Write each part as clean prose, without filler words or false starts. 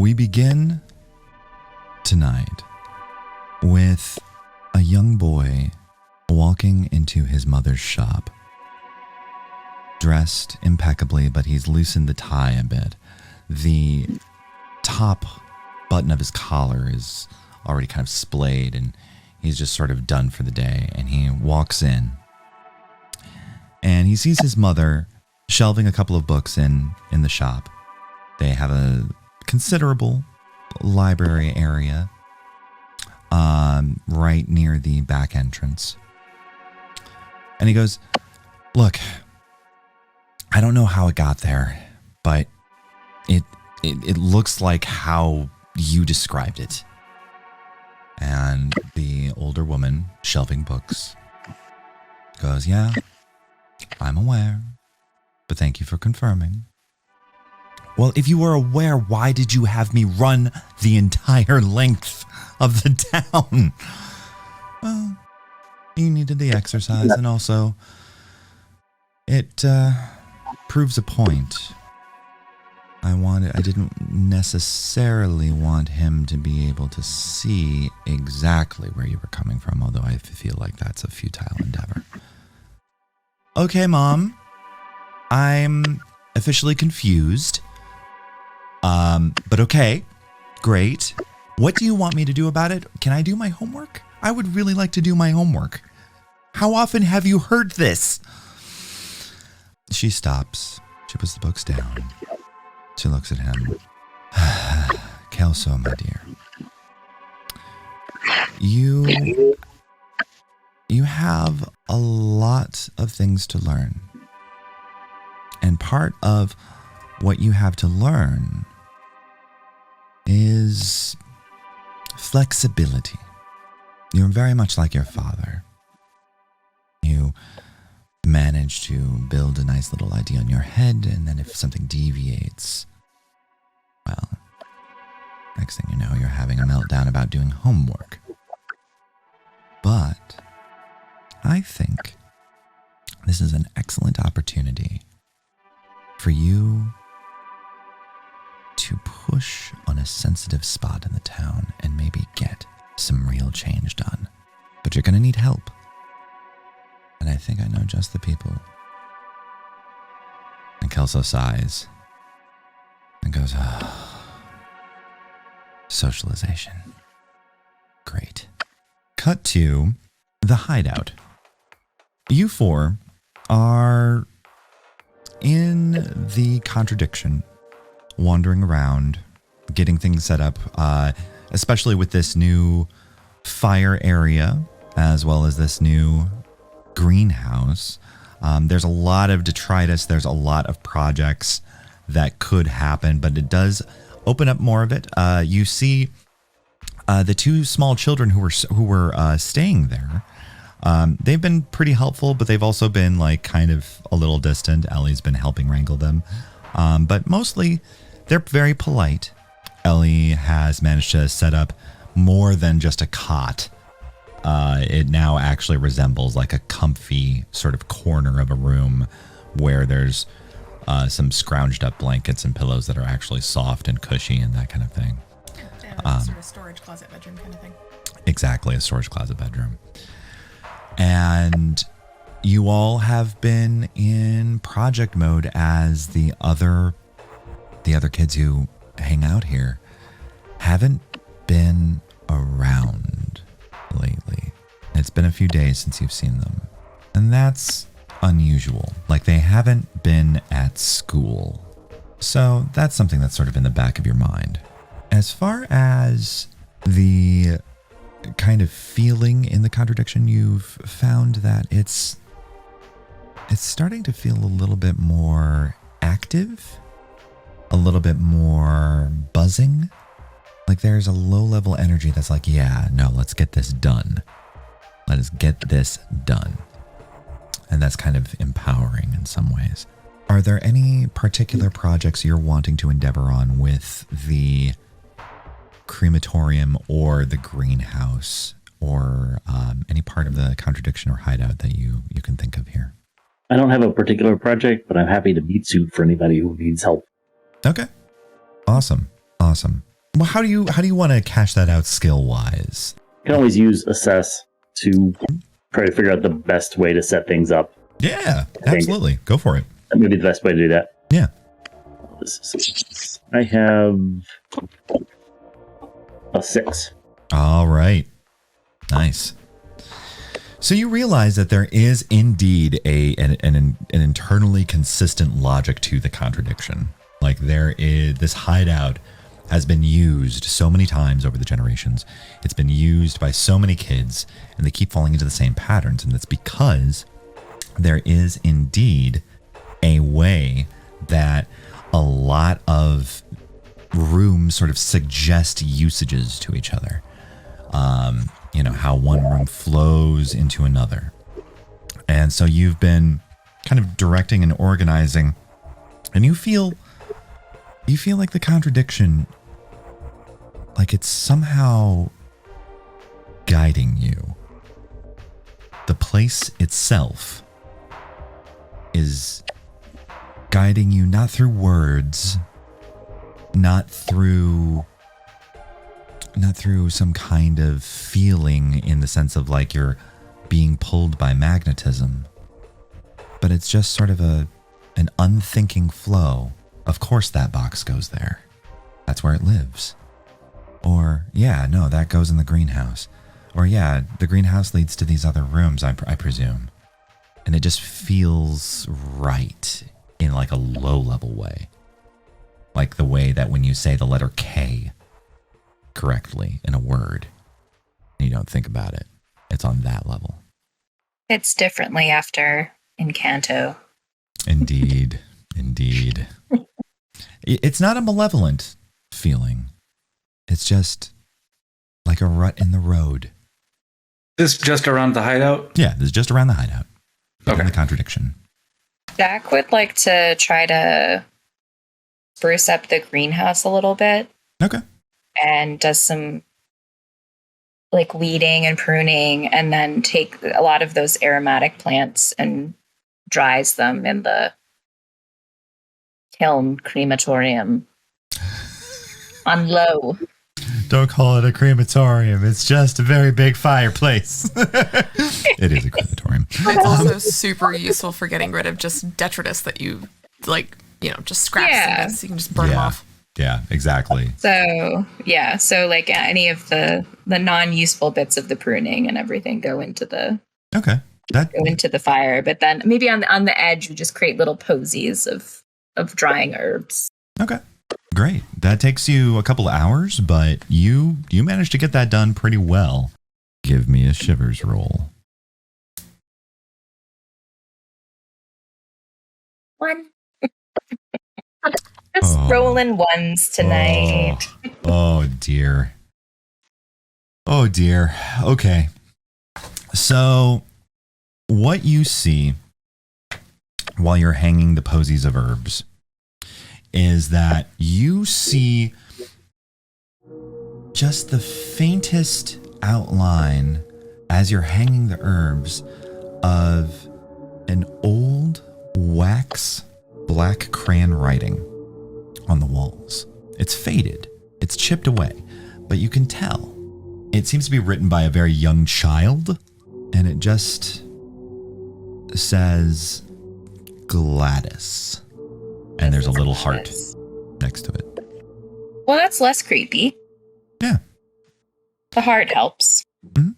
We begin tonight with a young boy walking into his mother's shop. Dressed impeccably, but he's loosened the tie a bit. The top button of his collar is already kind of splayed, and he's just sort of done for the day. And he walks in, and he sees his mother shelving a couple of books in the shop. They have a considerable library area right near the back entrance. And he goes, "Look, I don't know how it got there, but it looks like how you described it." And the older woman, shelving books, goes, "Yeah, I'm aware, but thank you for confirming." "Well, if you were aware, why did you have me run the entire length of the town?" "Well, you needed the exercise, and also it proves a point. I didn't necessarily want him to be able to see exactly where you were coming from, although I feel like that's a futile endeavor." "Okay, Mom. I'm officially confused. But okay, great. What do you want me to do about it? Can I do my homework? I would really like to do my homework. How often have you heard this?" She stops. She puts the books down. She looks at him. "Kelsou, my dear. You have a lot of things to learn. And part of what you have to learn is flexibility. You're very much like your father. You manage to build a nice little idea in your head, and then if something deviates, well, next thing you know, you're having a meltdown about doing homework. But I think this is an excellent opportunity for you to push on a sensitive spot in the town and maybe get some real change done. But you're going to need help. And I think I know just the people." And Kelsou sighs and goes, "Oh, socialization. Great." Cut to the hideout. You four are in the contradiction, wandering around, getting things set up, especially with this new fire area, as well as this new greenhouse. There's a lot of detritus. There's a lot of projects that could happen, but it does open up more of it. You see the two small children who were staying there. They've been pretty helpful, but they've also been like kind of a little distant. Ellie's been helping wrangle them. But mostly they're very polite. Ellie has managed to set up more than just a cot. It now actually resembles like a comfy sort of corner of a room where there's some scrounged up blankets and pillows that are actually soft and cushy and that kind of thing. Yeah, sort of storage closet bedroom kind of thing. Exactly, a storage closet bedroom. And you all have been in project mode as the other kids who hang out here haven't been around lately. It's been a few days since you've seen them. And that's unusual. Like, they haven't been at school. So that's something that's sort of in the back of your mind. As far as the kind of feeling in the contradiction, you've found that it's starting to feel a little bit more active, a little bit more buzzing. Like there's a low-level energy that's like, yeah, no, let's get this done. Let us get this done. And that's kind of empowering in some ways. Are there any particular projects you're wanting to endeavor on with the crematorium or the greenhouse, or any part of the contradiction or hideout that you can think of here? I don't have a particular project, but I'm happy to beat suit for anybody who needs help. Okay. Awesome. Well, how do you want to cash that out skill wise? You can always use assess to try to figure out the best way to set things up. Yeah, absolutely. Go for it. That may be the best way to do that. Yeah. I have a 6. All right. Nice. So you realize that there is indeed an internally consistent logic to the contradiction. Like this hideout has been used so many times over the generations. It's been used by so many kids, and they keep falling into the same patterns. And that's because there is indeed a way that a lot of rooms sort of suggest usages to each other. How one room flows into another. And so you've been kind of directing and organizing, and you feel like the contradiction, like it's somehow guiding you. The place itself is guiding you not through words, not through some kind of feeling in the sense of like you're being pulled by magnetism, but it's just sort of an unthinking flow. Of course that box goes there. That's where it lives. Or, yeah, no, that goes in the greenhouse. Or, yeah, the greenhouse leads to these other rooms, I presume. And it just feels right in like a low-level way. Like the way that when you say the letter K correctly in a word, and you don't think about it, it's on that level. It's differently after Encanto. Indeed. Indeed. It's not a malevolent feeling. It's just like a rut in the road. This just around the hideout? Yeah, this is just around the hideout. Okay. The contradiction. Jack would like to try to spruce up the greenhouse a little bit. Okay. And does some like weeding and pruning, and then take a lot of those aromatic plants and dries them in the kiln crematorium on low. Don't call it a crematorium. It's just a very big fireplace. It is a crematorium. It's also super useful for getting rid of just detritus that you just scraps and bits. You can just burn them off. Yeah, exactly. So like any of the non-useful bits of the pruning and everything go into the fire. But then maybe on the edge, you just create little posies of drying herbs. Okay, great. That takes you a couple of hours, but you managed to get that done pretty well. Give me a shivers roll. 1. Just rolling ones tonight. Oh dear. Oh dear. Okay. So what you see while you're hanging the posies of herbs is that you see just the faintest outline as you're hanging the herbs of an old wax black crayon writing on the walls. It's faded. It's chipped away, but you can tell. It seems to be written by a very young child, and it just says Gladys. And there's a little heart next to it. Well, that's less creepy. Yeah. The heart helps. Mm-hmm.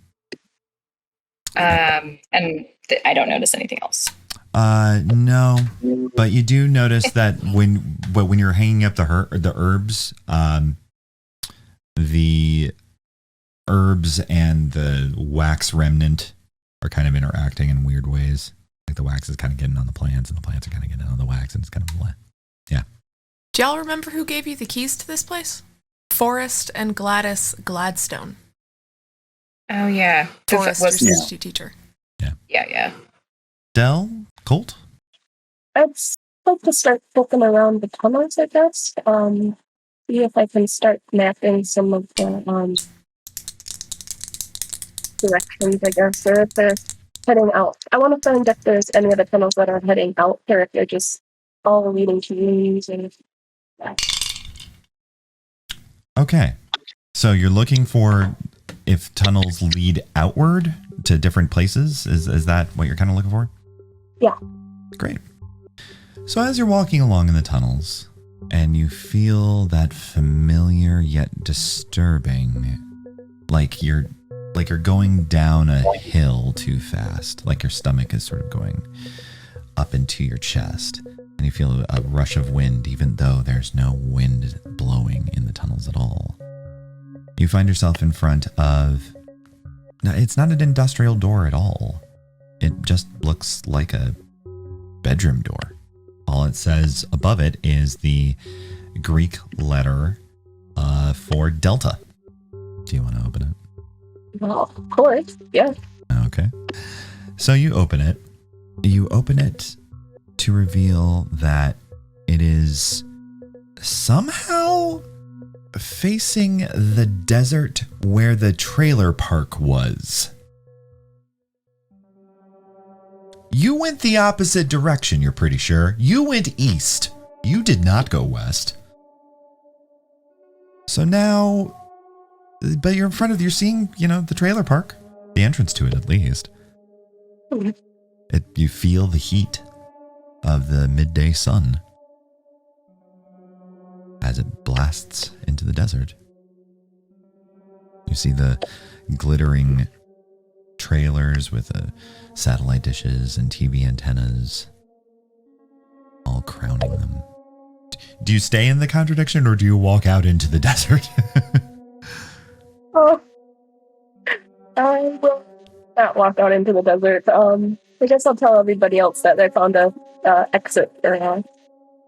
And I don't notice anything else. No, but you do notice that when you're hanging up the herbs, the herbs and the wax remnant are kind of interacting in weird ways. Like the wax is kind of getting on the plants, and the plants are kind of getting on the wax, and it's kind of yeah. Do y'all remember who gave you the keys to this place? Forrest and Gladys Gladstone. Oh yeah, Forrest was your substitute teacher. Yeah. Del, Colt? I'd like to start looking around the tunnels, I guess. See if I can start mapping some of the directions, I guess, or if they're heading out. I want to find if there's any of the tunnels that are heading out, or if they're just all leading to rooms. And Okay. So you're looking for if tunnels lead outward to different places? Is that what you're kind of looking for? Yeah. Great. So as you're walking along in the tunnels and you feel that familiar yet disturbing, like you're going down a hill too fast, like your stomach is sort of going up into your chest, and you feel a rush of wind even though there's no wind blowing in the tunnels at all. You find yourself in front of... Now, it's not an industrial door at all. It just looks like a bedroom door. All it says above it is the Greek letter for Delta. Do you want to open it? Well, of course, yeah. Okay. So you open it. You open it to reveal that it is somehow facing the desert where the trailer park was. You went the opposite direction, you're pretty sure. You went east. You did not go west. So now, but you're in front of, you're seeing, the trailer park. The entrance to it, at least. You feel the heat of the midday sun as it blasts into the desert. You see the glittering trailers with satellite dishes and TV antennas all crowning them. Do you stay in the contradiction or do you walk out into the desert? Oh, I will not walk out into the desert. I guess I'll tell everybody else that I found a exit or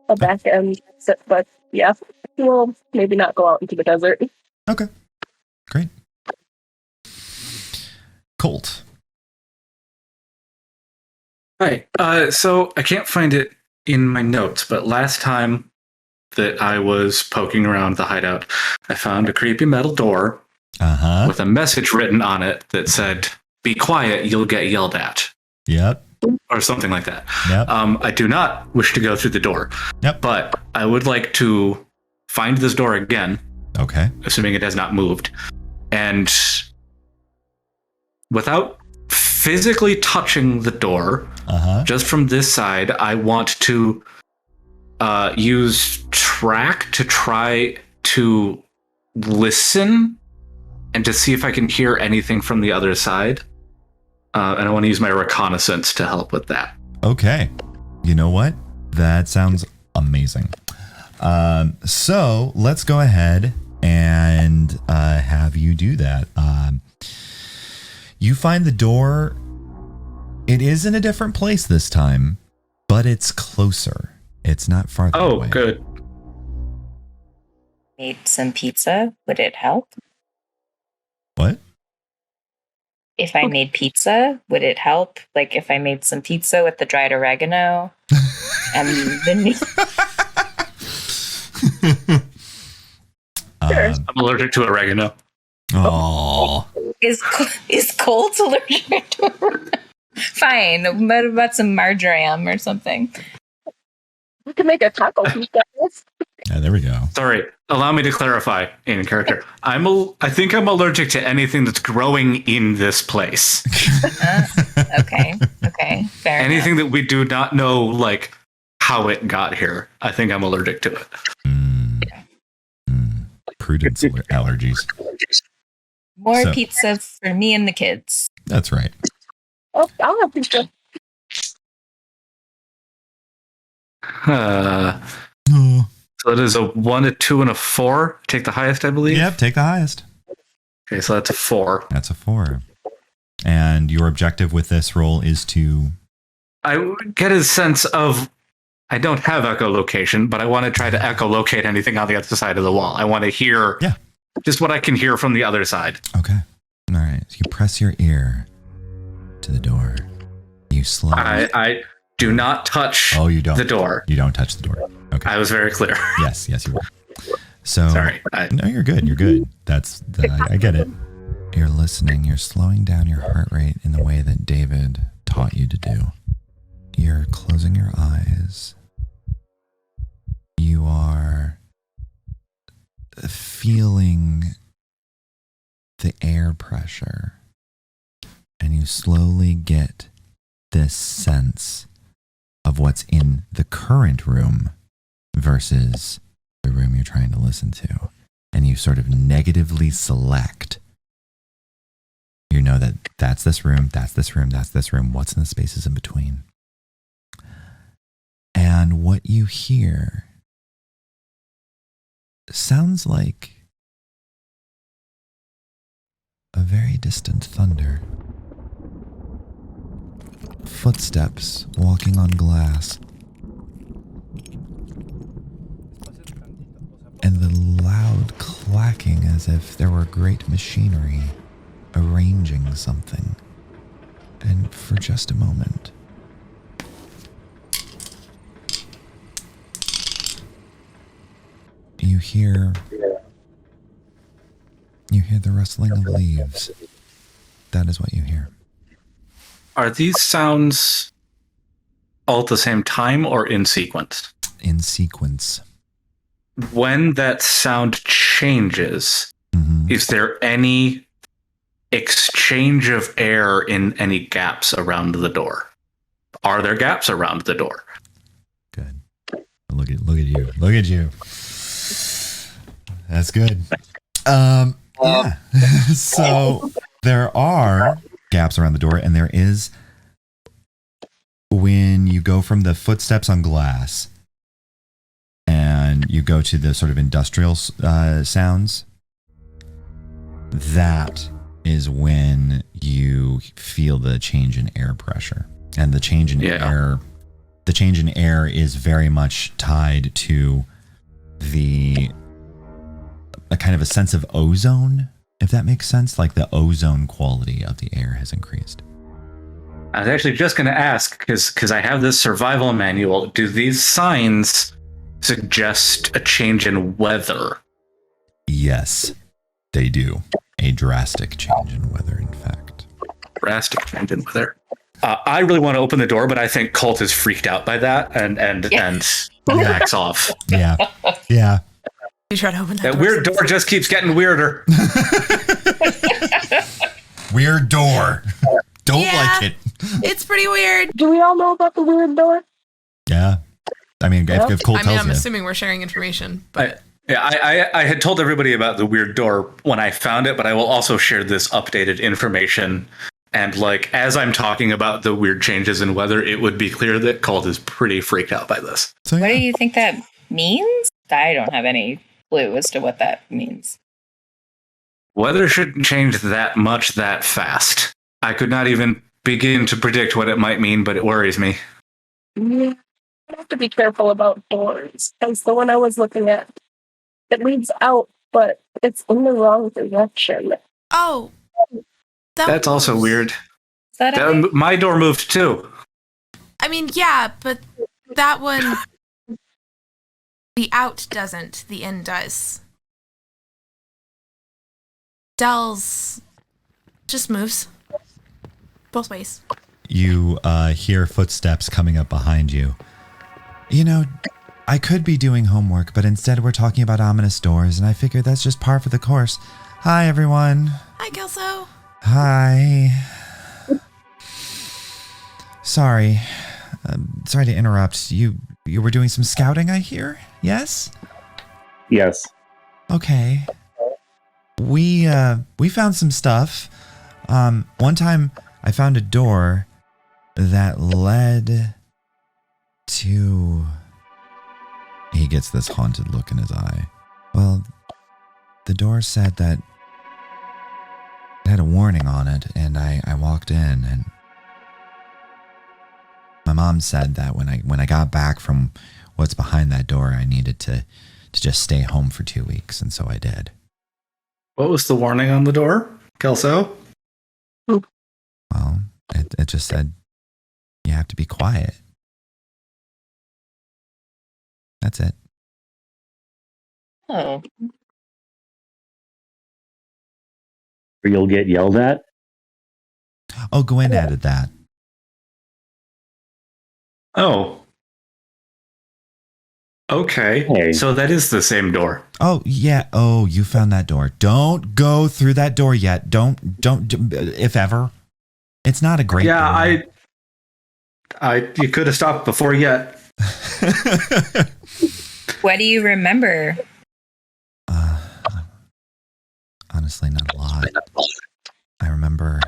a back end exit, but yeah, we'll maybe not go out into the desert. Okay, great. Colt. Hi. So I can't find it in my notes, but last time that I was poking around the hideout, I found a creepy metal door with a message written on it that said, "Be quiet, you'll get yelled at." Yep. Or something like that. Yep. I do not wish to go through the door. Yep. But I would like to find this door again. Okay. Assuming it has not moved. And without physically touching the door, just from this side, I want to use track to try to listen and to see if I can hear anything from the other side. And I want to use my reconnaissance to help with that. Okay. You know what? That sounds amazing. So let's go ahead and have you do that. You find the door. It is in a different place this time, but it's closer. It's not farther away. Oh, good. Made some pizza. Would it help? What? If I made pizza, would it help? Like if I made some pizza with the dried oregano and I'm allergic to oregano. Oh. Is Colt allergic to oregano? Fine. What about some marjoram or something? We can make a taco pizza. Yeah, there we go. Sorry, allow me to clarify in character. I think I'm allergic to anything that's growing in this place. Okay, fair Anything enough. that we do not know, like, how it got here. I think I'm allergic to it. Prudence allergies. More pizza for me and the kids. That's right. Oh, I'll have pizza. So it is a 1, a 2, and a 4. Take the highest, I believe. Yep, take the highest. Okay, so that's a 4. That's a 4. And your objective with this roll is to... I get a sense of... I don't have echolocation, but I want to try to echolocate anything on the other side of the wall. I want to hear just what I can hear from the other side. Okay. All right. So you press your ear to the door. You slowly... I do not touch you don't. the door. You don't touch the door. Okay. I was very clear. Yes, you were. So... Sorry. No, you're good. You're good. I get it. You're listening. You're slowing down your heart rate in the way that David taught you to do. You're closing your eyes. You are feeling the air pressure, and you slowly get this sense of what's in the current room versus the room you're trying to listen to. And you sort of negatively select. You know that that's this room, that's this room, that's this room. What's in the spaces in between? And what you hear sounds like a very distant thunder. Footsteps walking on glass. And the loud clacking as if there were great machinery arranging something. And for just a moment, you hear the rustling of leaves. That is what you hear. Are these sounds all at the same time or in sequence? In sequence. When that sound changes, is there any exchange of air in any gaps around the door? Are there gaps around the door? Good. Look at you. Look at you. That's good. Yeah. So there are gaps around the door, and there is when you go from the footsteps on glass and you go to the sort of industrial sounds, that is when you feel the change in air pressure. And the change in air is very much tied to a kind of a sense of ozone, if that makes sense. Like the ozone quality of the air has increased. I was actually just going to ask, because I have this survival manual, do these signs suggest a change in weather? Yes, they do. A drastic change in weather, in fact. Drastic change in weather. I really want to open the door, but I think Colt is freaked out by that and backs off. Yeah. Yeah. You try to open that weird door just keeps getting weirder. Weird door. Don't like it. It's pretty weird. Do we all know about the weird door? Yeah. I mean, if Colt tells I'm you. assuming we're sharing information, but... I had told everybody about the weird door when I found it, but I will also share this updated information. And like, as I'm talking about the weird changes in weather, it would be clear that Colt is pretty freaked out by this. So, What do you think that means? I don't have any clue as to what that means. Weather shouldn't change that much that fast. I could not even begin to predict what it might mean, but it worries me. Yeah. I have to be careful about doors, because the one I was looking at, it leads out, but it's in the wrong direction. Oh. That's also weird. That my door moved too. I mean, yeah, but that one... The out doesn't, the in does. Dell's just moves. Both ways. You hear footsteps coming up behind you. You know, I could be doing homework, but instead we're talking about ominous doors, and I figured that's just par for the course. Hi, everyone. Hi, Kelsou. Hi. Sorry. Sorry to interrupt. You were doing some scouting, I hear? Yes? Yes. Okay. We found some stuff. One time I found a door that led to... He gets this haunted look in his eye. Well, the door said that it had a warning on it, and I walked in, and my mom said that when I got back from what's behind that door, I needed to just stay home for 2 weeks, and so I did. What was the warning on the door, Kelsou? Well, it just said, you have to be quiet. That's it. Oh. Or you'll get yelled at? Oh, Gwen added that. Oh. Okay. Hey. So that is the same door. Oh, yeah. Oh, you found that door. Don't go through that door yet. Don't, if ever. It's not a great door. You could have stopped before yet. What do you remember? Honestly, not a lot. I remember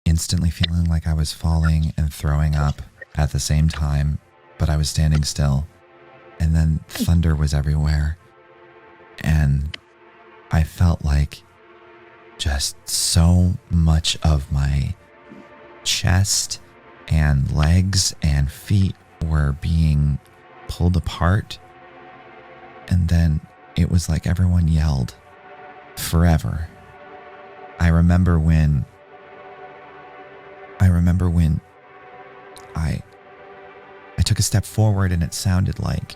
instantly feeling like I was falling and throwing up at the same time, but I was standing still. And then thunder was everywhere. And I felt like just so much of my chest and legs and feet were being pulled apart. And then it was like everyone yelled, "Forever." I remember when I took a step forward and it sounded like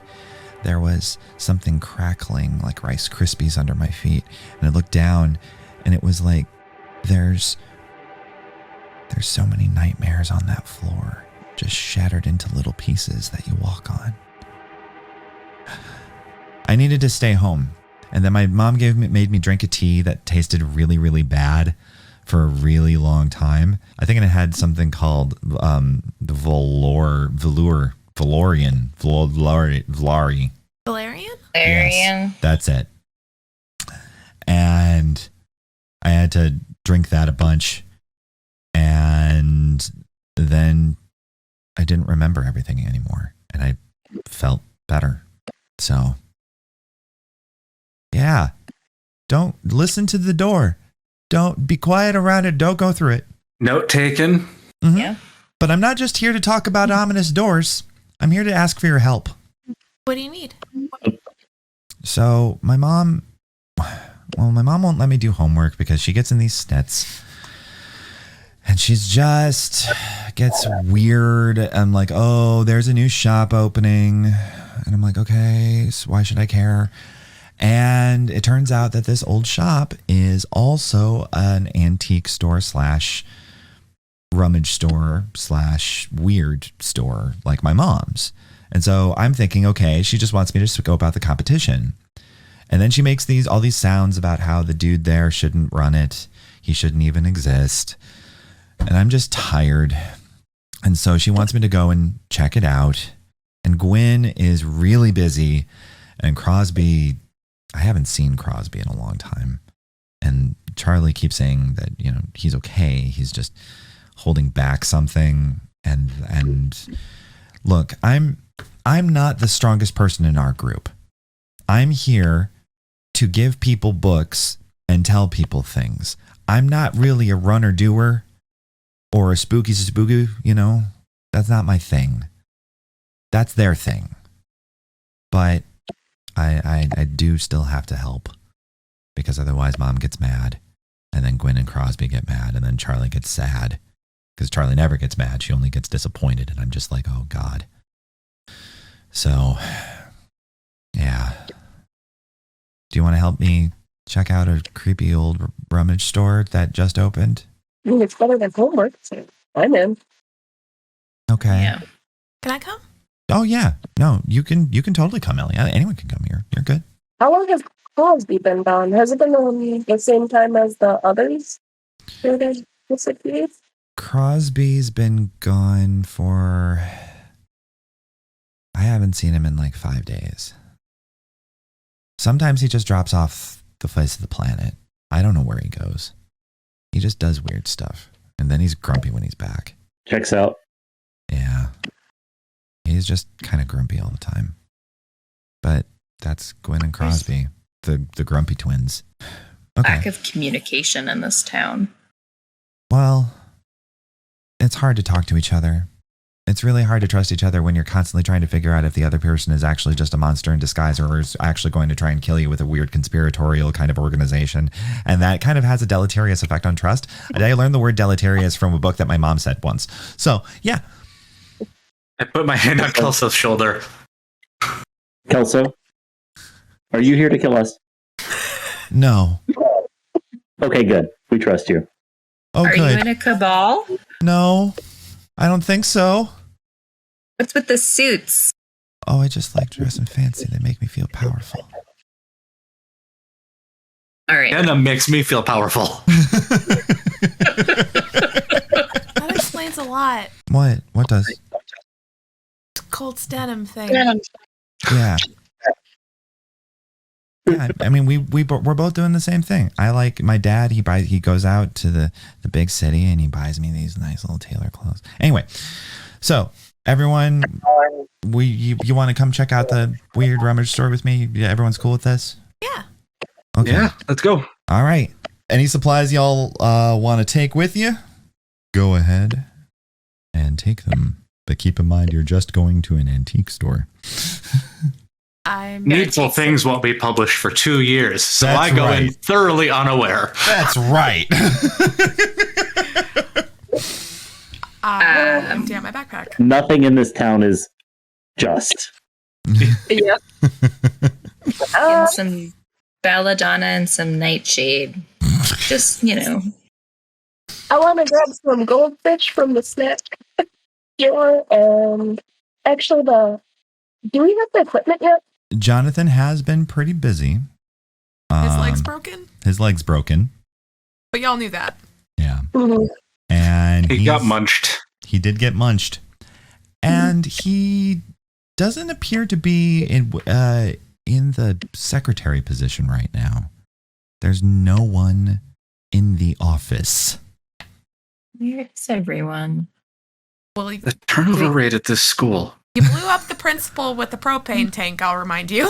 there was something crackling like Rice Krispies under my feet. And I looked down and it was like there's so many nightmares on that floor, just shattered into little pieces that you walk on. I needed to stay home. And then my mom made me drink a tea that tasted really, really bad for a really long time. I think it had something called the Valerian. Yes, that's it. And I had to drink that a bunch. And then I didn't remember everything anymore. And I felt better. So, yeah. Don't listen to the door. Don't be quiet around it. Don't go through it. Note taken. Mm-hmm. Yeah. But I'm not just here to talk about ominous doors. I'm here to ask for your help. What do you need? So my mom won't let me do homework because she gets in these snits. And she's just gets weird. I'm like, oh, there's a new shop opening. And I'm like, okay, so why should I care? And it turns out that this old shop is also an antique store / rummage store / weird store like my mom's. And so I'm thinking, okay, she just wants me to scope out the competition. And then she makes all these sounds about how the dude there shouldn't run it. He shouldn't even exist. And I'm just tired. And so she wants me to go and check it out. And Gwen is really busy. And Crosby, I haven't seen Crosby in a long time. And Charlie keeps saying that, he's okay. He's just holding back something. And look, I'm not the strongest person in our group. I'm here to give people books and tell people things. I'm not really a runner-doer or a spooky, That's not my thing. That's their thing. But I do still have to help because otherwise Mom gets mad and then Gwen and Crosby get mad and then Charlie gets sad because Charlie never gets mad. She only gets disappointed. And I'm just like, oh God. So, yeah. Do you want to help me check out a creepy old rummage store that just opened? I mean, it's better than homework, so I'm in. Okay. Yeah. Can I come? Oh yeah. No, you can totally come, Ellie. Anyone can come here. You're good. How long has Crosby been gone? Has it been the same time as the others? The 6 years? Crosby's been gone for... I haven't seen him in like 5 days. Sometimes he just drops off the face of the planet. I don't know where he goes. He just does weird stuff. And then he's grumpy when he's back. Checks out. Yeah. He's just kind of grumpy all the time. But that's Gwen and Crosby, the grumpy twins. Okay. Lack of communication in this town. Well, it's hard to talk to each other. It's really hard to trust each other when you're constantly trying to figure out if the other person is actually just a monster in disguise or is actually going to try and kill you with a weird conspiratorial kind of organization. And that kind of has a deleterious effect on trust. I learned the word deleterious from a book that my mom said once. So, yeah. I put my hand on Kelsou's shoulder. Kelsou, are you here to kill us? No. Okay, good. We trust you. Oh, Are good. you in a cabal? No, I don't think so. What's with the suits? Oh, I just like dressing fancy. They make me feel powerful. All right. Denim makes me feel powerful. That explains a lot. What? What does? Colt's denim thing. Yeah. Yeah, I mean, we're both doing the same thing. I like my dad. He goes out to the big city and he buys me these nice little tailor clothes. Anyway, so everyone, you want to come check out the weird rummage store with me? Yeah, everyone's cool with this? Yeah. Okay. Yeah, let's go. All right. Any supplies y'all want to take with you? Go ahead and take them. But keep in mind, you're just going to an antique store. Needful Things won't be published for 2 years, so That's I go right. in thoroughly unaware. That's right. Empty out my backpack. Nothing in this town is just. Yeah. And some belladonna and some nightshade. Just, I want to grab some goldfish from the snack store, and actually, do we have the equipment yet? Jonathan has been pretty busy. His leg's broken? His leg's broken. But y'all knew that. Yeah. Mm-hmm. And He got munched. He did get munched. And he doesn't appear to be in the secretary position right now. There's no one in the office. Where's everyone? Well, The turnover rate at this school. you blew up the principal with the propane tank, I'll remind you.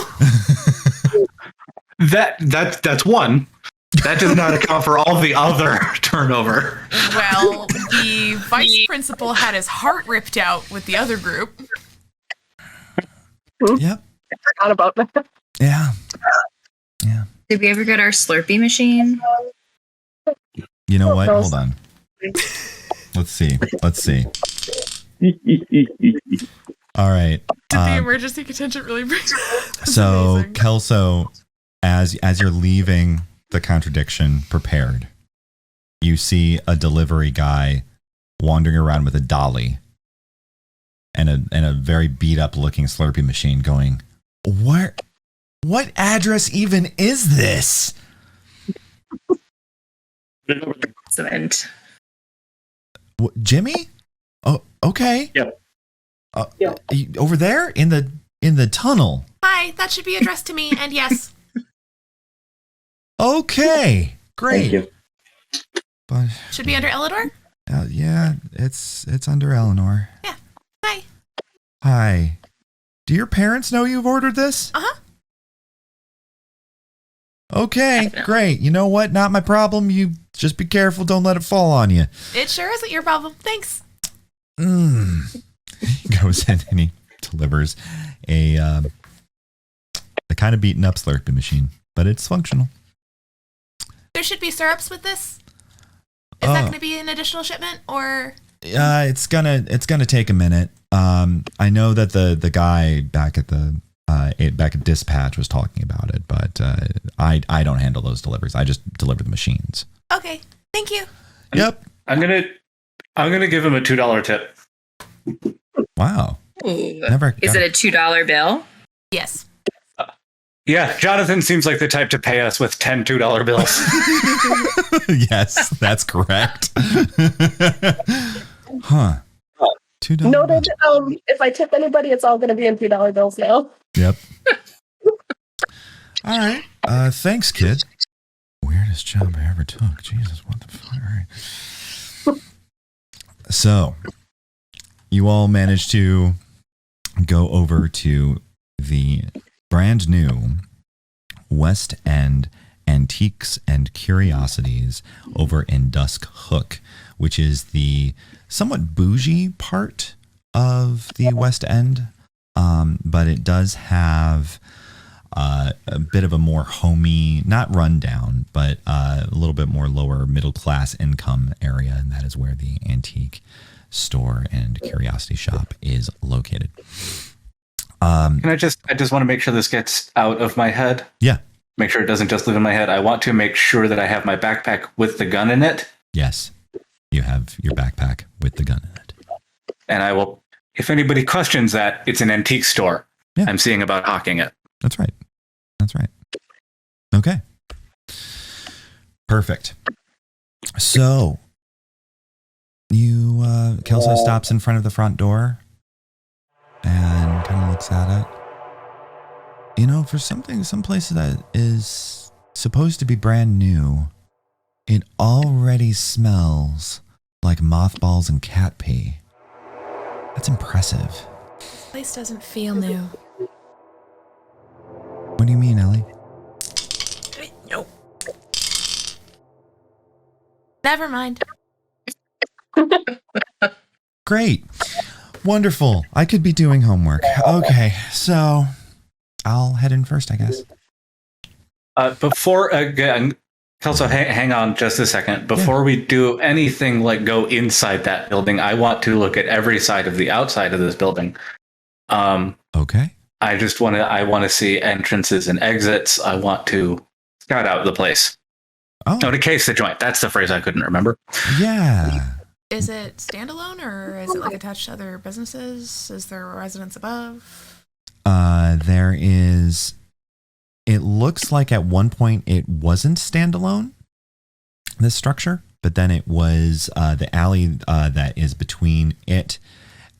That's one. That does not account for all the other turnover. Well, the vice principal had his heart ripped out with the other group. Yep. I forgot about that. Yeah. Yeah. Did we ever get our Slurpee machine? You know what? Hold on. Let's see. All right. Did the emergency contingent really bring So, amazing. Kelsou, as you're leaving the contradiction prepared, you see a delivery guy wandering around with a dolly and a very beat up looking Slurpee machine going, what address even is this? Excellent. Jimmy? Oh, okay. Yep. Over there in the tunnel. Hi, that should be addressed to me, and yes. Okay, great. Thank you. But Should be under Elidor? yeah, it's under Eleanor. Yeah. Hi. Hi. Do your parents know you've ordered this? Uh-huh. Okay, great. You know what? Not my problem. You just be careful. Don't let it fall on you. It sure isn't your problem. Thanks. He goes in and he delivers a kind of beaten up Slurpee machine, but it's functional. There should be syrups with this. Is that going to be an additional shipment, or? It's gonna take a minute. I know that the guy back at dispatch was talking about it, but I don't handle those deliveries. I just deliver the machines. Okay, thank you. Yep. I'm gonna give him a $2 tip. Wow. Ooh. Never. Is it a $2 bill? Yes. Yeah, Jonathan seems like the type to pay us with 10 $2 bills. Yes, that's correct. Huh. $2. Noted. If I tip anybody, it's all going to be in $2 bills now. Yep. All right. Thanks, kid. Weirdest job I ever took. Jesus, what the fuck? All right. So, you all managed to go over to the brand new West End Antiques and Curiosities over in Dusk Hook, which is the somewhat bougie part of the West End, but it does have a bit of a more homey, not rundown, but a little bit more lower middle class income area, and that is where the antique store and curiosity shop is located. Can I just want to make sure this gets out of my head. Yeah. Make sure it doesn't just live in my head. I want to make sure that I have my backpack with the gun in it. Yes. You have your backpack with the gun in it. And I will, if anybody questions that, it's an antique store. Yeah. I'm seeing about hawking it. That's right. Okay. Perfect. So you Kelsou stops in front of the front door and kind of looks at it. You know, for some place that is supposed to be brand new, it already smells like mothballs and cat pee. That's impressive. This place doesn't feel new. What do you mean, Ellie? Nope. Never mind. Great. Wonderful. I could be doing homework. Okay, so I'll head in first, I guess. Before again, Kelsou, hang on just a second. Before we do anything like go inside that building, I want to look at every side of the outside of this building. Okay. I want to see entrances and exits. I want to scout out the place. Oh, to case the joint. That's the phrase I couldn't remember. Yeah. Is it standalone or is it like attached to other businesses? Is there a residence above? There is. It looks like at one point it wasn't standalone, this structure, but then it was the alley that is between it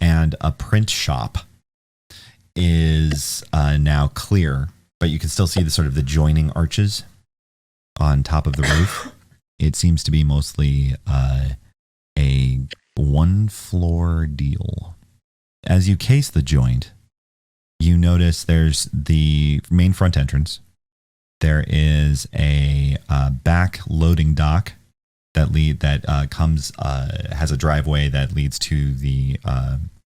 and a print shop is now clear, but you can still see the sort of the joining arches on top of the roof. It seems to be mostly a one-floor deal. As you case the joint, you notice there's the main front entrance. There is a back loading dock that has a driveway that leads to the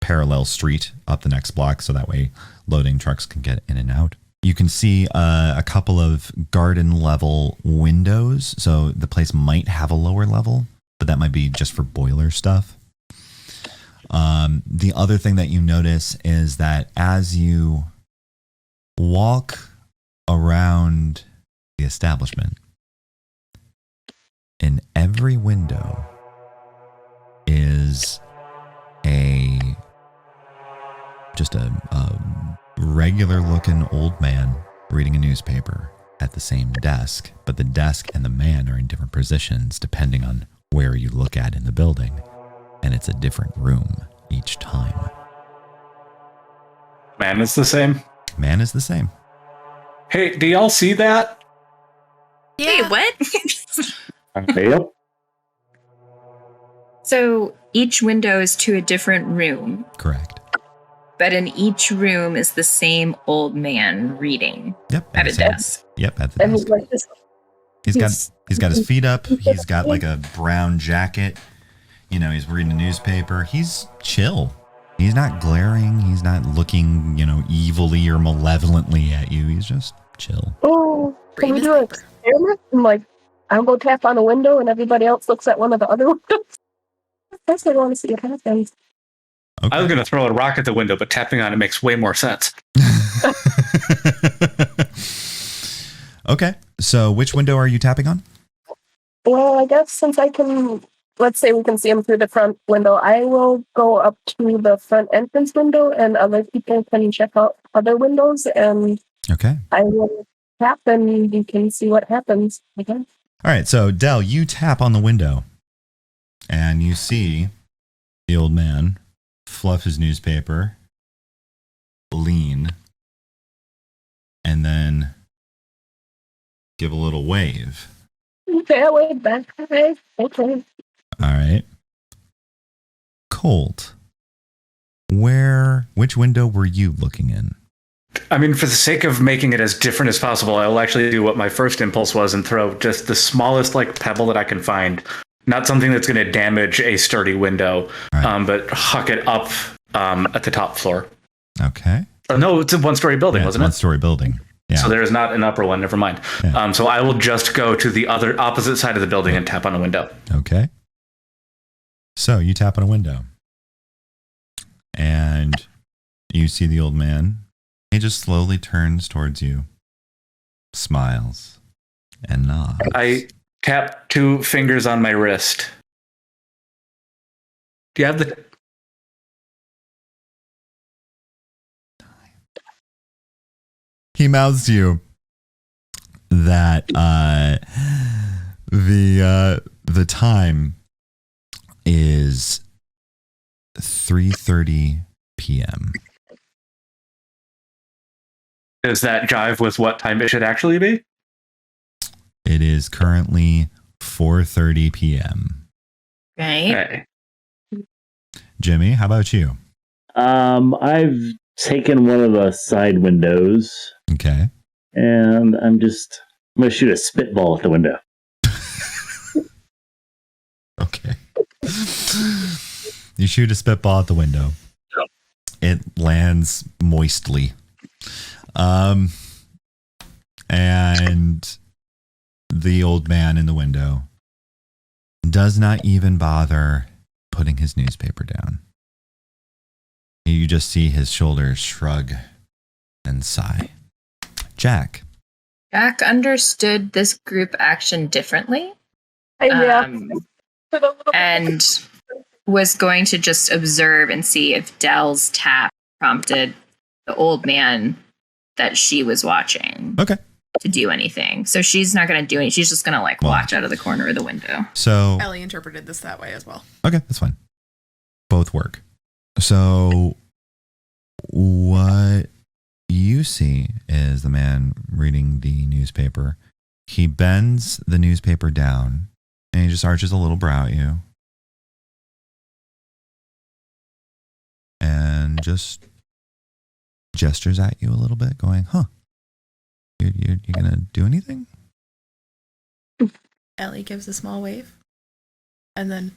parallel street up the next block, so that way loading trucks can get in and out. You can see a couple of garden level windows, so the place might have a lower level, but that might be just for boiler stuff. The other thing that you notice is that as you walk around the establishment, in every window is just a regular looking old man reading a newspaper at the same desk, but the desk and the man are in different positions depending on where you look at in the building, and it's a different room each time. Man is the same. Man is the same. Hey, do y'all see that? Yeah. Hey, what? Yep. So each window is to a different room, Correct. but in each room is the same old man reading Yep. at a desk. Yep, at the And desk. he's like this. He's got his feet up. He's got like a brown jacket. You know, he's reading a newspaper. He's chill. He's not glaring. He's not looking, evilly or malevolently at you. He's just chill. Oh, can we Read his do an paper. experiment? I'm like, I'll go tap on a window and everybody else looks at one of the other windows. That's what I want to see what happens. Okay. I was going to throw a rock at the window, but tapping on it makes way more sense. Okay. So which window are you tapping on? Well, I guess since let's say we can see him through the front window, I will go up to the front entrance window and other people can check out other windows, and Okay. I will tap and you can see what happens. Okay. All right. So Dell, you tap on the window and you see the old man fluff his newspaper, lean, and then give a little wave. Okay, wait back. Okay. All right. Colt, which window were you looking in? I mean, for the sake of making it as different as possible, I will actually do what my first impulse was and throw just the smallest pebble that I can find. Not something that's going to damage a sturdy window, Right. but huck it up at the top floor. Okay. Oh, no, it's a one-story building, Yeah, wasn't it? one-story building. Yeah. So there is not an upper one. Never mind. Yeah. So I will just go to the other opposite side of the building and tap on a window. Okay. So you tap on a window and you see the old man. He just slowly turns towards you, smiles, and nods. I tap 2 fingers on my wrist. Do you have the... he mouths to you that the time is 3:30 p.m. Does that jive with what time it should actually be? It is currently 4:30 p.m. Right. Okay. Jimmy, how about you? I've taken one of the side windows. Okay. And I'm going to shoot a spitball at the window. Okay. You shoot a spitball at the window. It lands moistly. And the old man in the window does not even bother putting his newspaper down. You just see his shoulders shrug and sigh. Jack. Jack understood this group action differently. And was going to just observe and see if Dell's tap prompted the old man that she was watching to do anything. So she's not going to do anything. She's just going to watch out of the corner of the window. So Ellie interpreted this that way as well. Okay, that's fine. Both work. So what you see is the man reading the newspaper. He bends the newspaper down and he just arches a little brow at you. And just gestures at you a little bit, going, huh? You're going to do anything? Ellie gives a small wave and then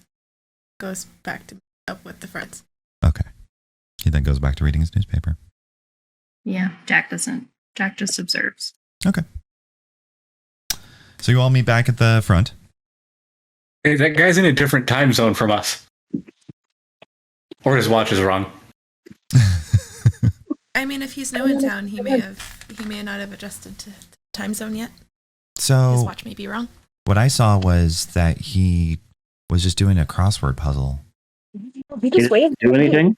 goes back to up with the friends. Okay. He then goes back to reading his newspaper. Yeah, Jack doesn't. Jack just observes. Okay. So you all meet back at the front. Hey, that guy's in a different time zone from us. Or his watch is wrong. I mean, if he's new in town, he may not have adjusted to the time zone yet. So his watch may be wrong. What I saw was that he was just doing a crossword puzzle. He didn't do anything?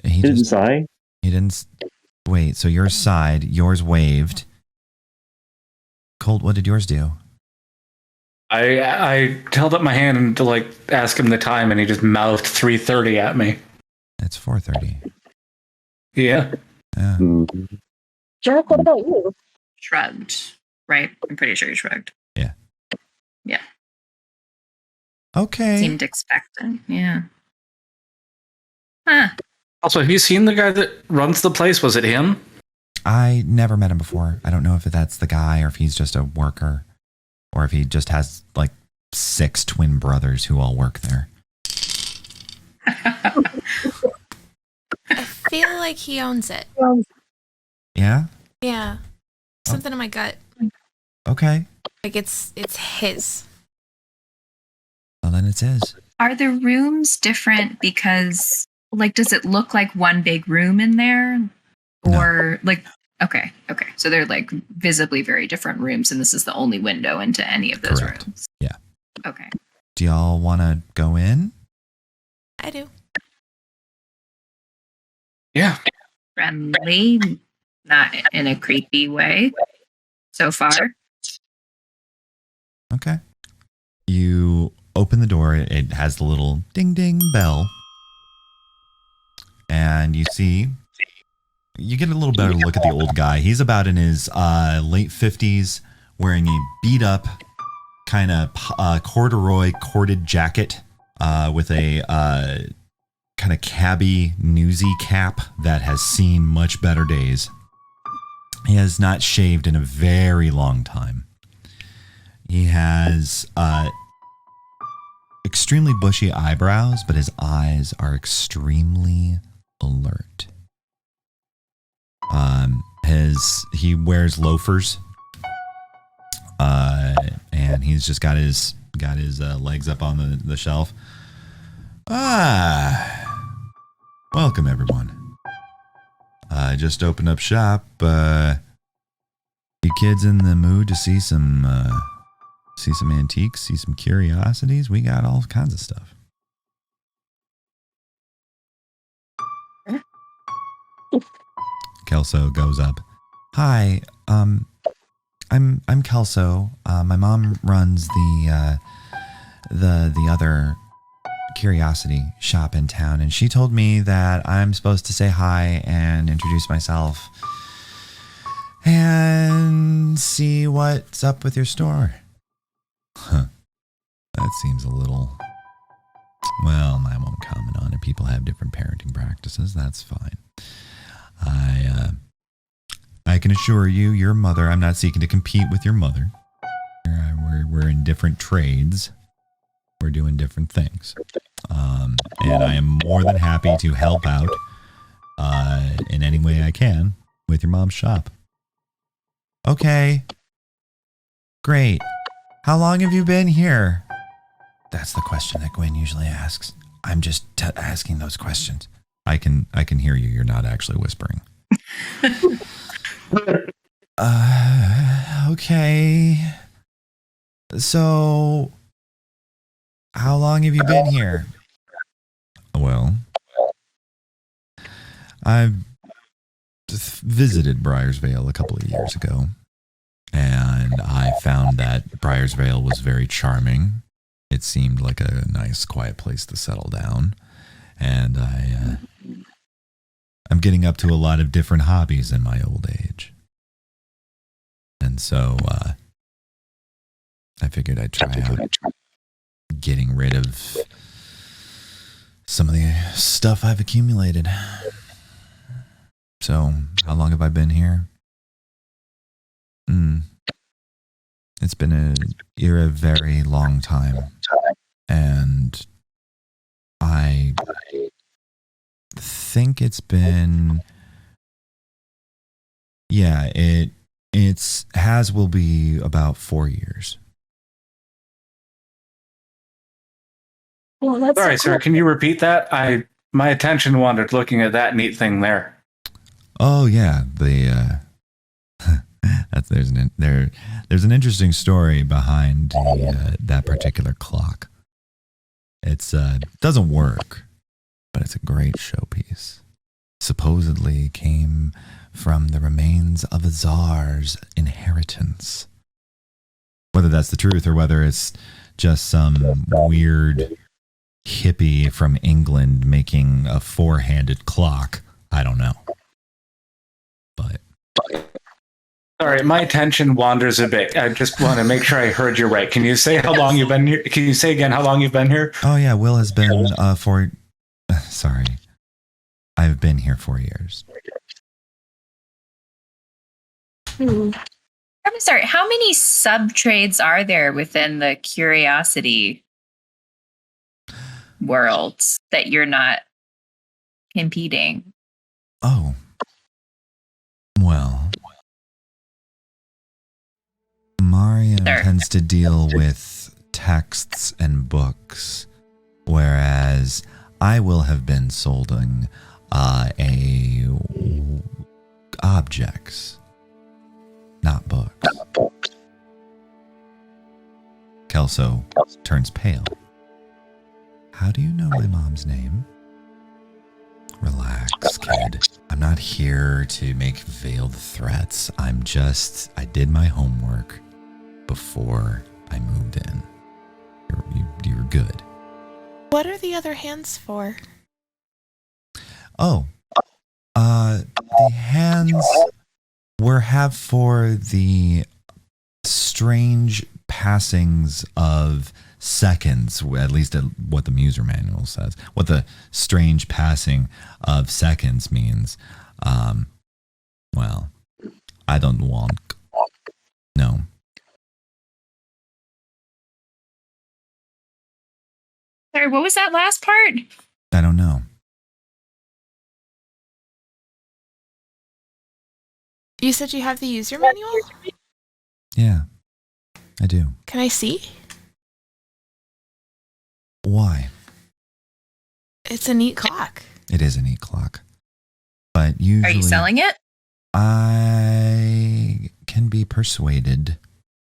He didn't sigh? He didn't. Wait, so yours sighed, yours waved. Colt, what did yours do? I held up my hand to ask him the time, and he just mouthed 3:30 at me. It's 4:30. Yeah. Jack, what about you? Shrugged, right? I'm pretty sure he shrugged. Yeah. Yeah. Okay. Seemed expectant. Yeah. Huh. Also, have you seen the guy that runs the place? Was it him? I never met him before. I don't know if that's the guy or if he's just a worker or if he just has 6 twin brothers who all work there. I feel like he owns it. Yeah? Yeah. Something in my gut. Okay. It's his. Well, then it's his. Are the rooms different because, does it look like one big room in there? Or, okay. So they're, visibly very different rooms, and this is the only window into any of those Correct. rooms. Yeah. Okay. Do y'all want to go in? I do. Yeah. Friendly, not in a creepy way so far. Okay. You open the door. It has the little ding ding bell. And you get a little better look at the old guy. He's about in his late 50s, wearing a beat up kind of corduroy corded jacket with a kind of cabbie newsy cap that has seen much better days. He has not shaved in a very long time. He has extremely bushy eyebrows, but his eyes are extremely alert. He wears loafers, and he's just got his legs up on the shelf. Welcome everyone. I just opened up shop. You kids in the mood to see some antiques, see some curiosities? We got all kinds of stuff. Kelsou goes up Hi. I'm Kelsou. My mom runs the other curiosity shop in town, and she told me that I'm supposed to say hi and introduce myself and see what's up with your store. Huh. That seems a little... Well, I won't comment on it. People have different parenting practices. That's fine. I can assure you, your mother, I'm not seeking to compete with your mother. We're in different trades. We're doing different things. And I am more than happy to help out in any way I can with your mom's shop. Okay. Great. How long have you been here? That's the question that Gwen usually asks. I'm just asking those questions. I can hear you. You're not actually whispering. Okay. So, how long have you been here? Well, I've visited Briarsvale a couple of years ago, and I found that Briarsvale was very charming. It seemed like a nice, quiet place to settle down, and I'm getting up to a lot of different hobbies in my old age. And so I figured I'd try out getting rid of some of the stuff I've accumulated. So, how long have I been here? It's been a very long time. And I think it's been... Yeah, will be about 4 years. Well, that's Sorry, sir. Can you repeat that? My attention wandered looking at that neat thing there. Oh yeah, there's an interesting story behind that particular clock. It's doesn't work, but it's a great showpiece. Supposedly came from the remains of a czar's inheritance. Whether that's the truth or whether it's just some weird hippie from England making a four-handed clock, I don't know. But sorry, my attention wanders a bit. I just want to make sure I heard you right. Can you say how long you've been here? Can you say again how long you've been here? Oh yeah, Will has been sorry. I've been here 4 years. I'm sorry, how many sub-trades are there within the curiosity worlds that you're not competing? Oh. Well, Mario tends to deal with texts and books, whereas I will have been solding objects, not books. Kelsou turns pale. How do you know my mom's name? Relax, kid. I'm not here to make veiled threats. I did my homework before I moved in. You're good. What are the other hands for? Oh, the hands have for the strange passings of seconds, at least what the user manual says, what the strange passing of seconds means. Well, I don't want... No. Sorry, what was that last part? I don't know. You said you have the user manual? Yeah, I do. Can I see? Why? It's a neat clock. It is a neat clock. But usually... Are you selling it? I can be persuaded,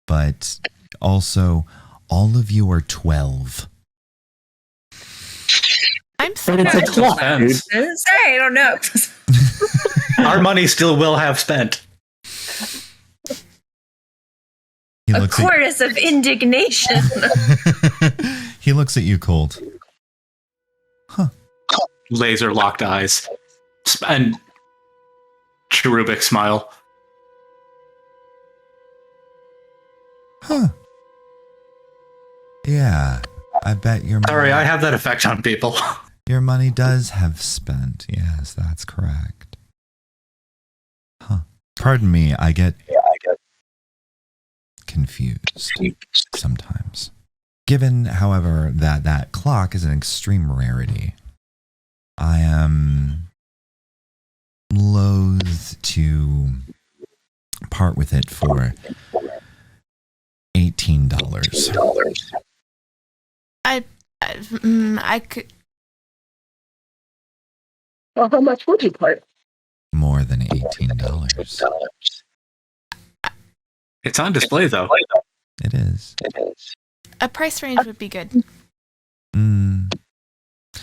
but also, all of you are 12. I'm sorry. But it's a clock, dude. Sorry, I don't know. Our money still will have spent. A chorus of indignation. He looks at you, Colt. Huh. Laser locked eyes. And cherubic smile. Huh. Yeah, I bet your money... Sorry, I have that effect on people. Your money does have spent. Yes, that's correct. Huh. Pardon me, I get confused sometimes. Given, however, that that clock is an extreme rarity, I am loath to part with it for $18. I could. Well, how much would you part? More than $18. It's on display, though. It is. A price range would be good.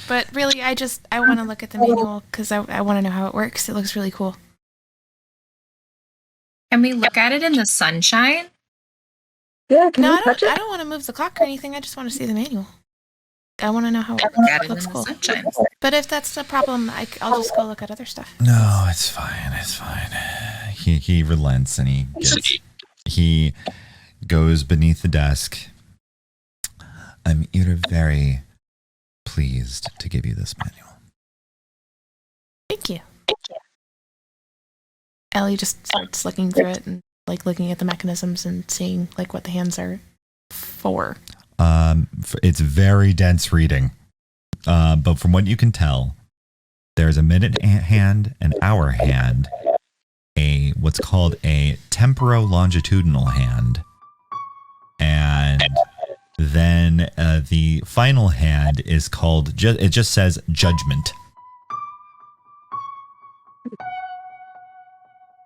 But really, I want to look at the manual because I want to know how it works. It looks really cool. Can we look at it in the sunshine? Yeah, can No, you touch it? I don't want to move the clock or anything. I just want to see the manual. I want to know how it looks cool. Sunshine. But if that's the problem, I'll just go look at other stuff. No, it's fine. It's fine. He relents and he goes beneath the desk. You're very pleased to give you this manual. Thank you. Ellie just starts looking through it and like looking at the mechanisms and seeing like what the hands are for. It's very dense reading, but from what you can tell, there's a minute hand, an hour hand, a what's called a temporo-longitudinal hand, and then the final hand is called. It just says judgment.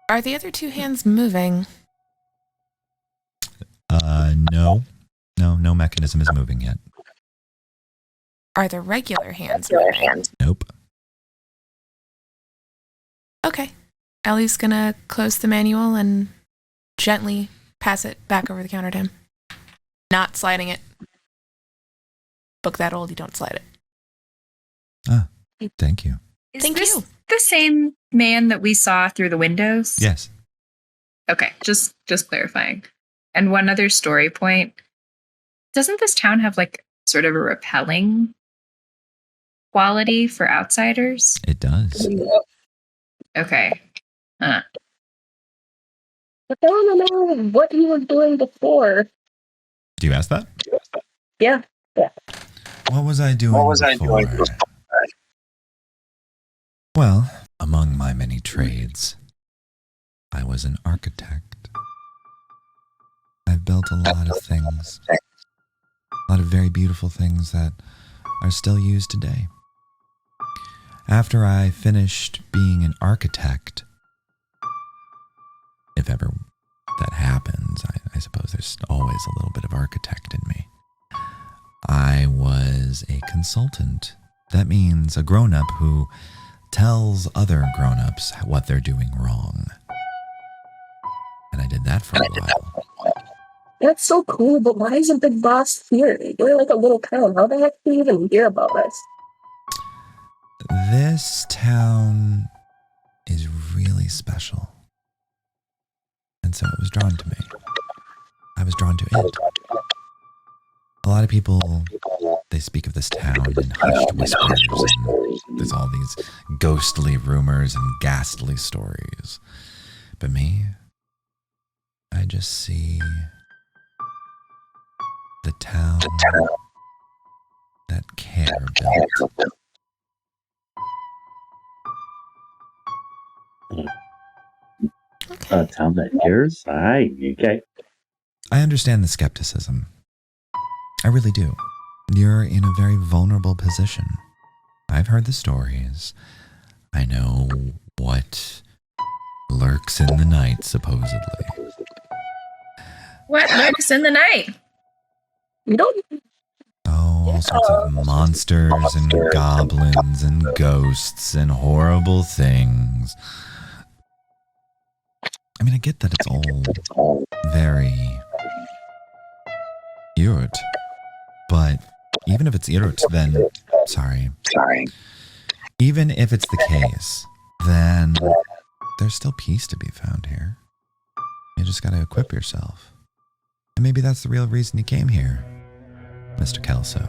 Are the other two hands moving? No mechanism is moving yet. Are the regular hands moving? Nope. Okay. Ellie's gonna close the manual and gently pass it back over the counter to him. Not sliding it. Book that old, you don't slide it. Ah, thank you. Thank you. The same man that we saw through the windows? Yes. Okay, just clarifying. And one other story point. Doesn't this town have like sort of a repelling quality for outsiders? It does. Okay. But I want to know what you were doing before. Do you ask that? Yeah. What was I doing before? Well, among my many trades, I was an architect. I've built a lot of things. A lot of very beautiful things that are still used today. After I finished being an architect, if ever that happens, I suppose there's always a little bit of architect in me. I was a consultant. That means a grown-up who tells other grown-ups what they're doing wrong. And I did that for a while. That's so cool, but why isn't Big Boss here? We're like a little town. How the heck do you even hear about us? This town is really special. And so it was drawn to me. I was drawn to it. A lot of people, they speak of this town in hushed whispers, and there's all these ghostly rumors and ghastly stories. But me, I just see the town that care built. A town that cares? Okay. I understand the skepticism. I really do. You're in a very vulnerable position. I've heard the stories. I know what lurks in the night, supposedly. What lurks in the night? You don't. Oh, all sorts of monsters and goblins and ghosts and horrible things. I mean, I get that it's all very Irut, but even if it's Irut, then sorry. Even if it's the case, then there's still peace to be found here. You just gotta equip yourself. And maybe that's the real reason you came here, Mr. Kelsou.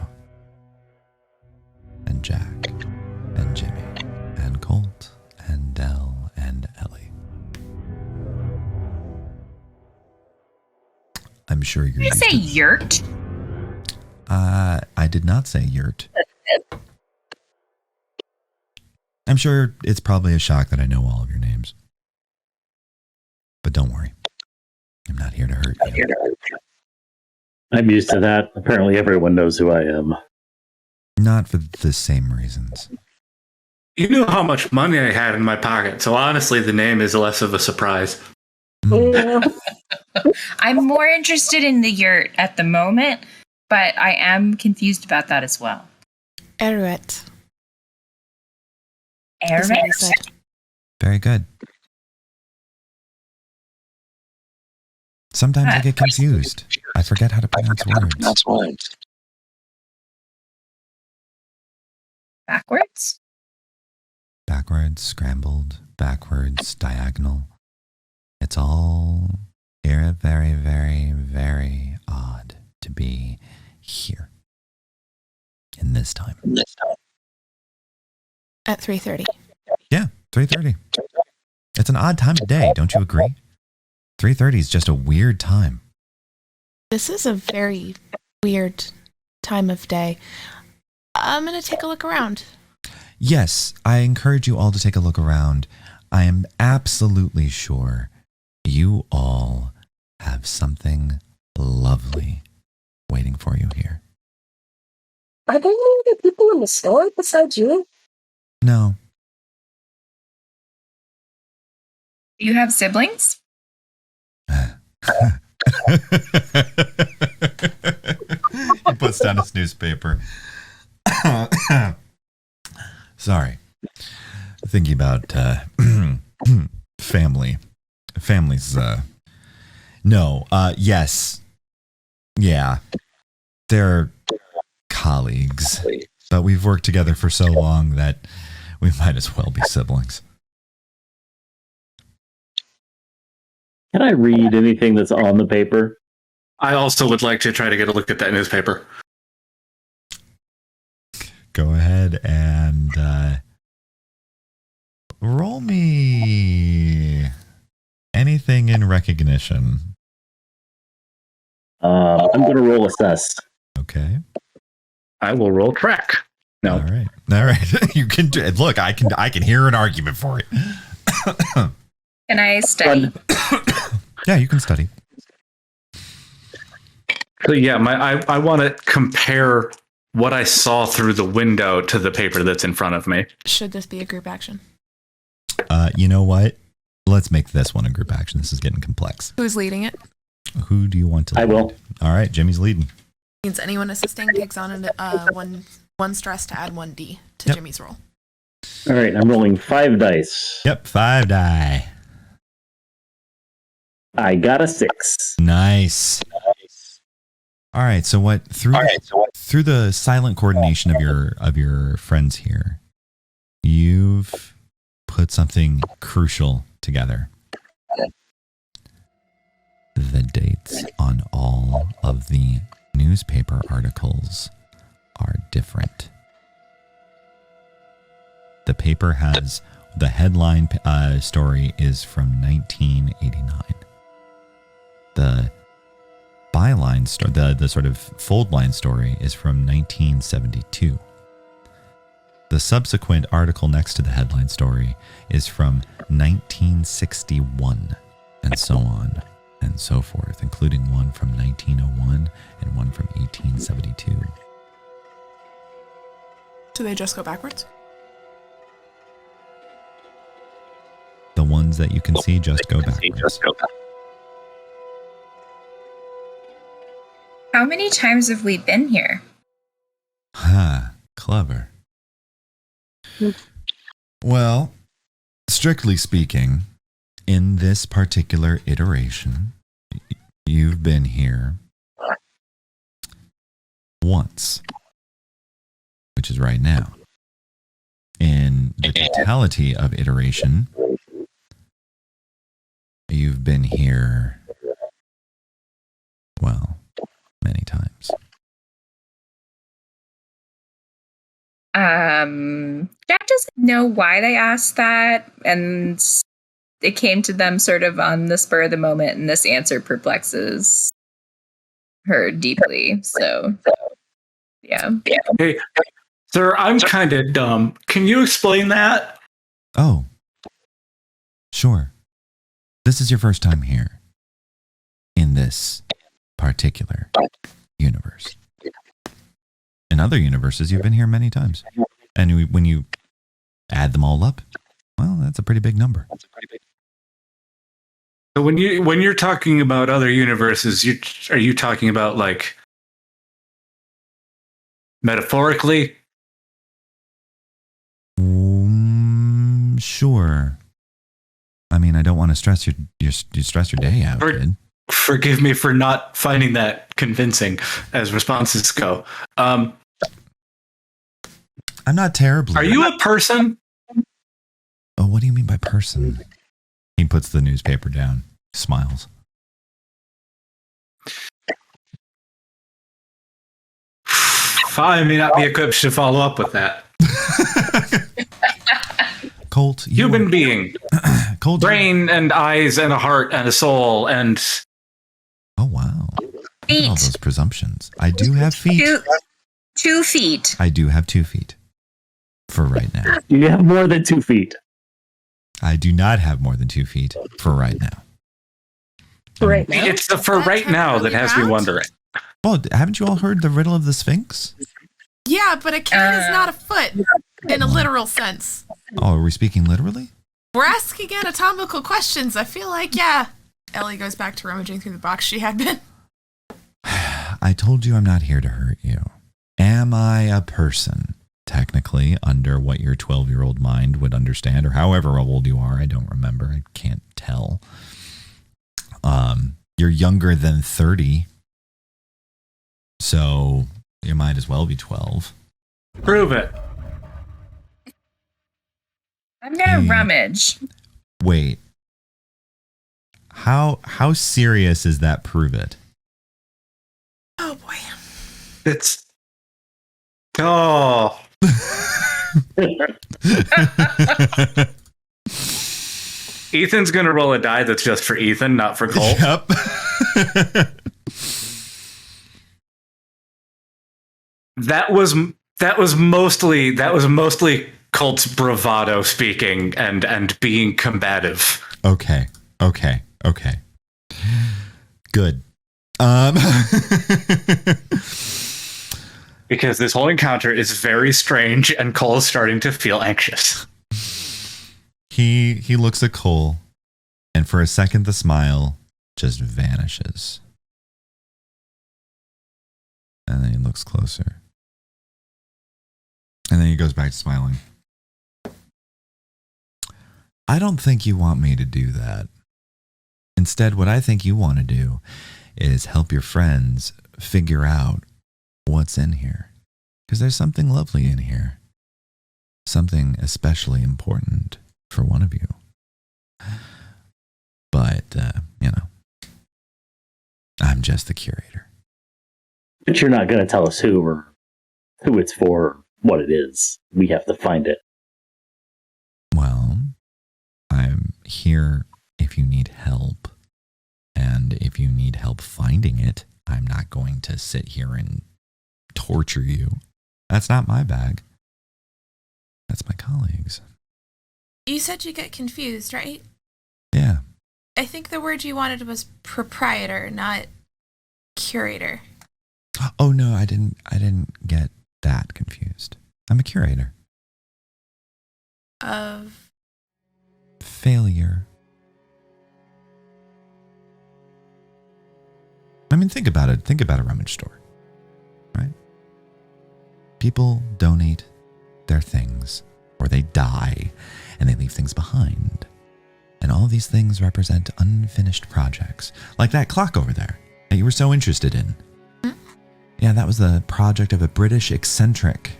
And Jack, and Jimmy, and Colt, and Dell, and Ellie. I'm sure you're. Did you say yurt? I did not say yurt. I'm sure it's probably a shock that I know all of your names. But don't worry. I'm not here to hurt you. I'm used to that. Apparently everyone knows who I am. Not for the same reasons. You knew how much money I had in my pocket, so honestly, the name is less of a surprise. I'm more interested in the yurt at the moment, but I am confused about that as well. Eruet. Everest? Very good. Sometimes I get confused. I forget how to pronounce words. Backwards? Backwards, scrambled, backwards, diagonal. It's all very, very, very, very odd to be here. In this time. At 3:30. Yeah, 3:30. It's an odd time of day, don't you agree? 3:30 is just a weird time. This is a very weird time of day. I'm going to take a look around. Yes, I encourage you all to take a look around. I am absolutely sure you all have something lovely waiting for you here. Are there any other people in the store besides you? No. Do you have siblings? He puts down his newspaper. Sorry. Thinking about family. Families, no. Yes. Yeah. They're colleagues. But we've worked together for so long that we might as well be siblings. Can I read anything that's on the paper? I also would like to try to get a look at that newspaper. Go ahead and roll me anything in recognition. I'm going to roll assess. Okay. I will roll track. No. All right. You can do it. Look, I can hear an argument for it. Can I study? Yeah, you can study. So yeah, I want to compare what I saw through the window to the paper that's in front of me. Should this be a group action? You know what? Let's make this one a group action. This is getting complex. Who's leading it? Who do you want to lead? I will. All right, Jimmy's leading. Means anyone assisting takes on one stress to add 1d to Jimmy's roll. All right, I'm rolling 5 dice. Yep, 5 die. I got a 6. Nice. All right, so what through the silent coordination of your friends here, you've put something crucial together. The dates on all of the newspaper articles are different. The paper has the headline story is from 1989. The byline story, the sort of fold line story, is from 1972. The subsequent article next to the headline story is from 1961, and so on and so forth, including one from 1901 and one from 1872. Do they just go backwards? The ones that you can see just go backwards. How many times have we been here? Clever. Well, strictly speaking, In this particular iteration, you've been here once, which is right now. In the totality of iteration, you've been here, well, many times. Jack doesn't know why they asked that, and it came to them sort of on the spur of the moment, and this answer perplexes her deeply. So, yeah. Hey, sir, I'm kind of dumb. Can you explain that? Oh, sure. This is your first time here in this particular universe. In other universes, you've been here many times. And when you add them all up, well, that's a pretty big number. So when you're talking about other universes, are you talking about like metaphorically? Sure. I mean, I don't want to stress you stress your day out, kid. Forgive me for not finding that convincing as responses go. I'm not terribly. Are you a person? Oh, what do you mean by person? He puts the newspaper down, smiles. I may not be equipped to follow up with that. Colt, human being, Colt, brain and eyes and a heart and a soul and. Oh wow! Feet. All those presumptions. I do have feet. 2 feet. I do have 2 feet. For right now. You have more than 2 feet. I do not have more than 2 feet for right now. Right now? It's the for right now that has me wondering. Well, haven't you all heard the riddle of the Sphinx? Yeah, but a cat is not a foot in a literal sense. Oh, are we speaking literally? We're asking anatomical questions. I feel like, yeah. Ellie goes back to rummaging through the box she had been. I told you I'm not here to hurt you. Am I a person? Technically, under what your 12-year-old mind would understand, or however old you are, I don't remember. I can't tell. You're younger than 30, so you might as well be 12. Prove it. I'm gonna rummage. Wait. How serious is that? Prove it. Oh boy. It's. Oh. Ethan's gonna roll a die that's just for Ethan, not for Colt. Yep. That was mostly Colt's bravado speaking and being combative. Okay. Good. Because this whole encounter is very strange, and Cole is starting to feel anxious. He looks at Cole, and for a second the smile just vanishes. And then he looks closer. And then he goes back to smiling. I don't think you want me to do that. Instead, what I think you want to do is help your friends figure out what's in here. Because there's something lovely in here. Something especially important for one of you. But, I'm just the curator. But you're not going to tell us who it's for, or what it is. We have to find it. Well, I'm here if you need help. And if you need help finding it, I'm not going to sit here and torture you. That's not my bag. That's my colleagues. You said you get confused, right? Yeah. I think the word you wanted was proprietor, not curator. Oh no, I didn't get that confused. I'm a curator. Of failure. I mean, think about it. Think about a rummage store, right? People donate their things, or they die, and they leave things behind. And all these things represent unfinished projects. Like that clock over there that you were so interested in. Yeah, that was the project of a British eccentric.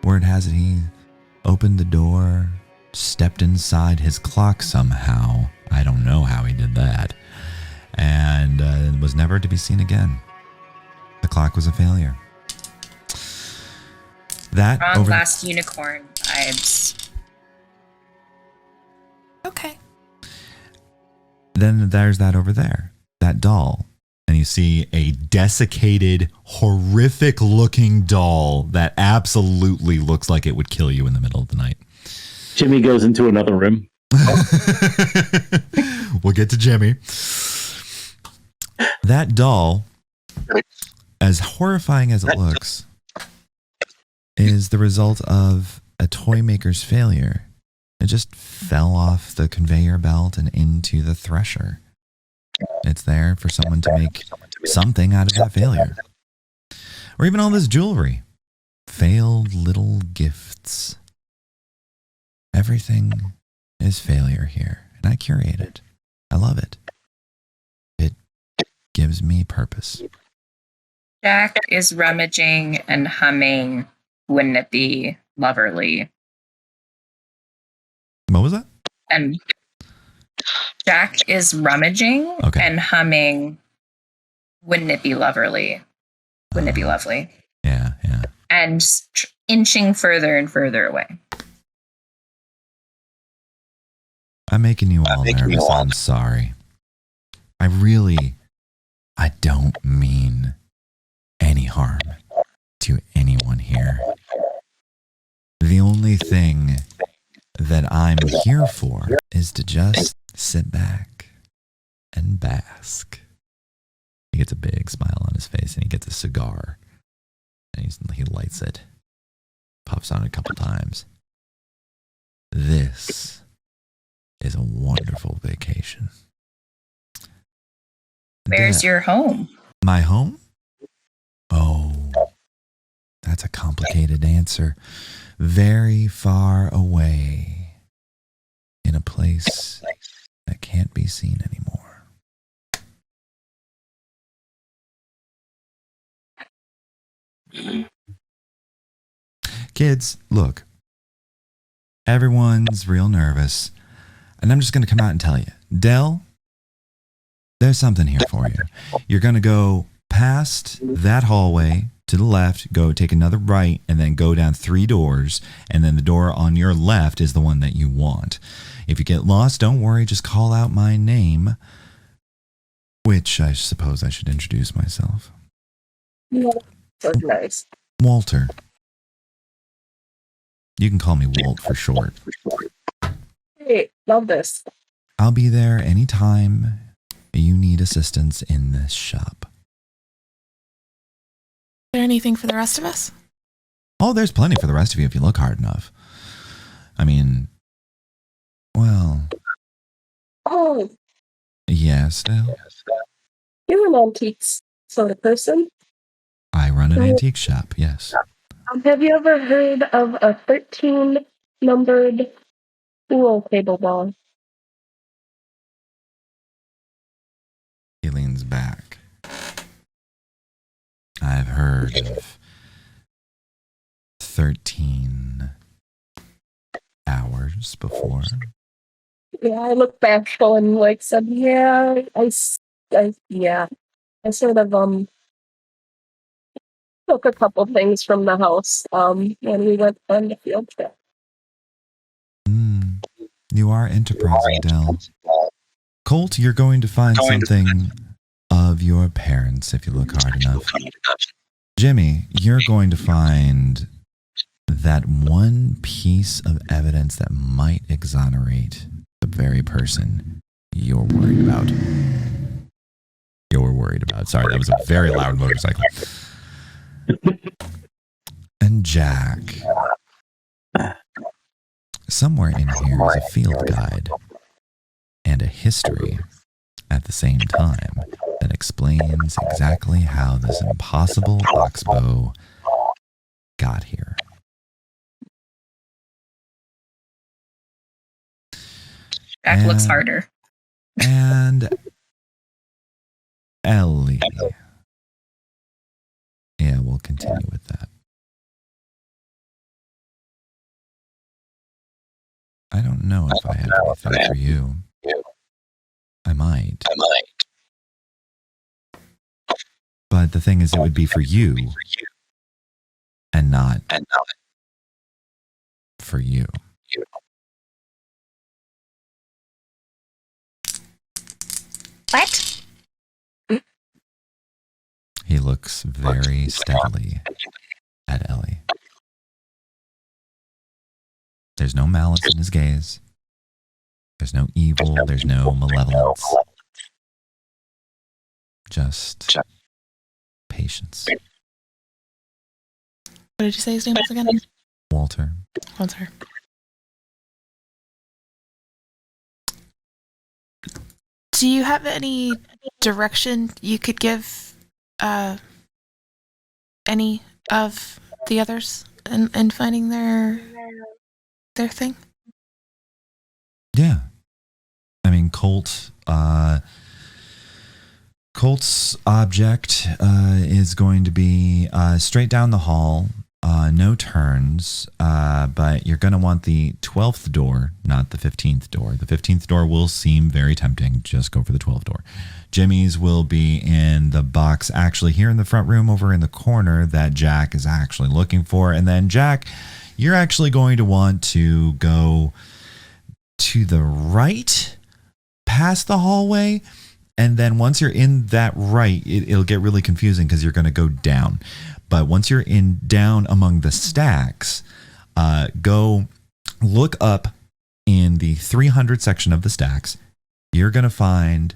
Word has it he opened the door, stepped inside his clock somehow. I don't know how he did that. And was never to be seen again. The clock was a failure. That Wrong Last Unicorn vibes. Okay. Then there's that over there, that doll. And you see a desiccated, horrific looking doll that absolutely looks like it would kill you in the middle of the night. Jimmy goes into another room. We'll get to Jimmy. That doll, as horrifying as it looks, is the result of a toy maker's failure. It just fell off the conveyor belt and into the thresher. It's there for someone to make something out of that failure. Or even all this jewelry. Failed little gifts. Everything is failure here, and I curate it. I love it. It gives me purpose. Jack is rummaging and humming Wouldn't It Be Loverly? What was that? And Jack is rummaging and humming Wouldn't It Be Loverly? Wouldn't it be lovely? Yeah. And inching further and further away. I'm making you all nervous. I'm sorry. I don't mean any harm to anyone here. The only thing that I'm here for is to just sit back and bask. He gets a big smile on his face and he gets a cigar and he lights it, puffs on it a couple times. This is a wonderful vacation. Where's your home? My home? Oh, that's a complicated answer. Very far away in a place that can't be seen anymore. Kids, look. Everyone's real nervous. And I'm just going to come out and tell you. Dell, there's something here for you. You're going to go past that hallway to the left, go take another right, and then go down 3 doors. And then the door on your left is the one that you want. If you get lost, don't worry. Just call out my name, which I suppose I should introduce myself. Yeah, that's nice. Walter. You can call me Walt for short. Hey, love this. I'll be there anytime you need assistance in this shop. Is there anything for the rest of us? Oh, there's plenty for the rest of you if you look hard enough. I mean, well... Oh. Yes, Dale? You're an antiques sort of person. I run an antique shop, yes. Have you ever heard of a 13-numbered pool table ball? He leans back. I've heard of 13 hours before. Yeah, I look back and said, yeah, I sort of took a couple things from the house when we went on the field trip. You are enterprising, Dell. Colt, you're going to find something of your parents if you look hard enough. Jimmy, you're going to find that one piece of evidence that might exonerate the very person you're worried about. Sorry, that was a very loud motorcycle. And Jack, somewhere in here is a field guide and a history at the same time that explains exactly how this impossible oxbow got here. Jack looks harder. And Ellie. Yeah, we'll continue with that. I don't know if I have anything for you. I might. But the thing is, it would be for you and not for you. What? He looks very steadily at Ellie. There's no malice in his gaze. There's no evil. There's no malevolence. Just patience. What did you say his name was again? Walter. Walter. Do you have any direction you could give any of the others in finding their thing? Yeah. I mean, Colt's object is going to be straight down the hall, no turns, but you're going to want the 12th door, not the 15th door. The 15th door will seem very tempting. Just go for the 12th door. Jimmy's will be in the box actually here in the front room over in the corner that Jack is actually looking for. And then Jack, you're actually going to want to go to the right past the hallway. And then once you're in that right, it'll get really confusing because you're going to go down. But once you're down among the stacks, go look up in the 300 section of the stacks. You're going to find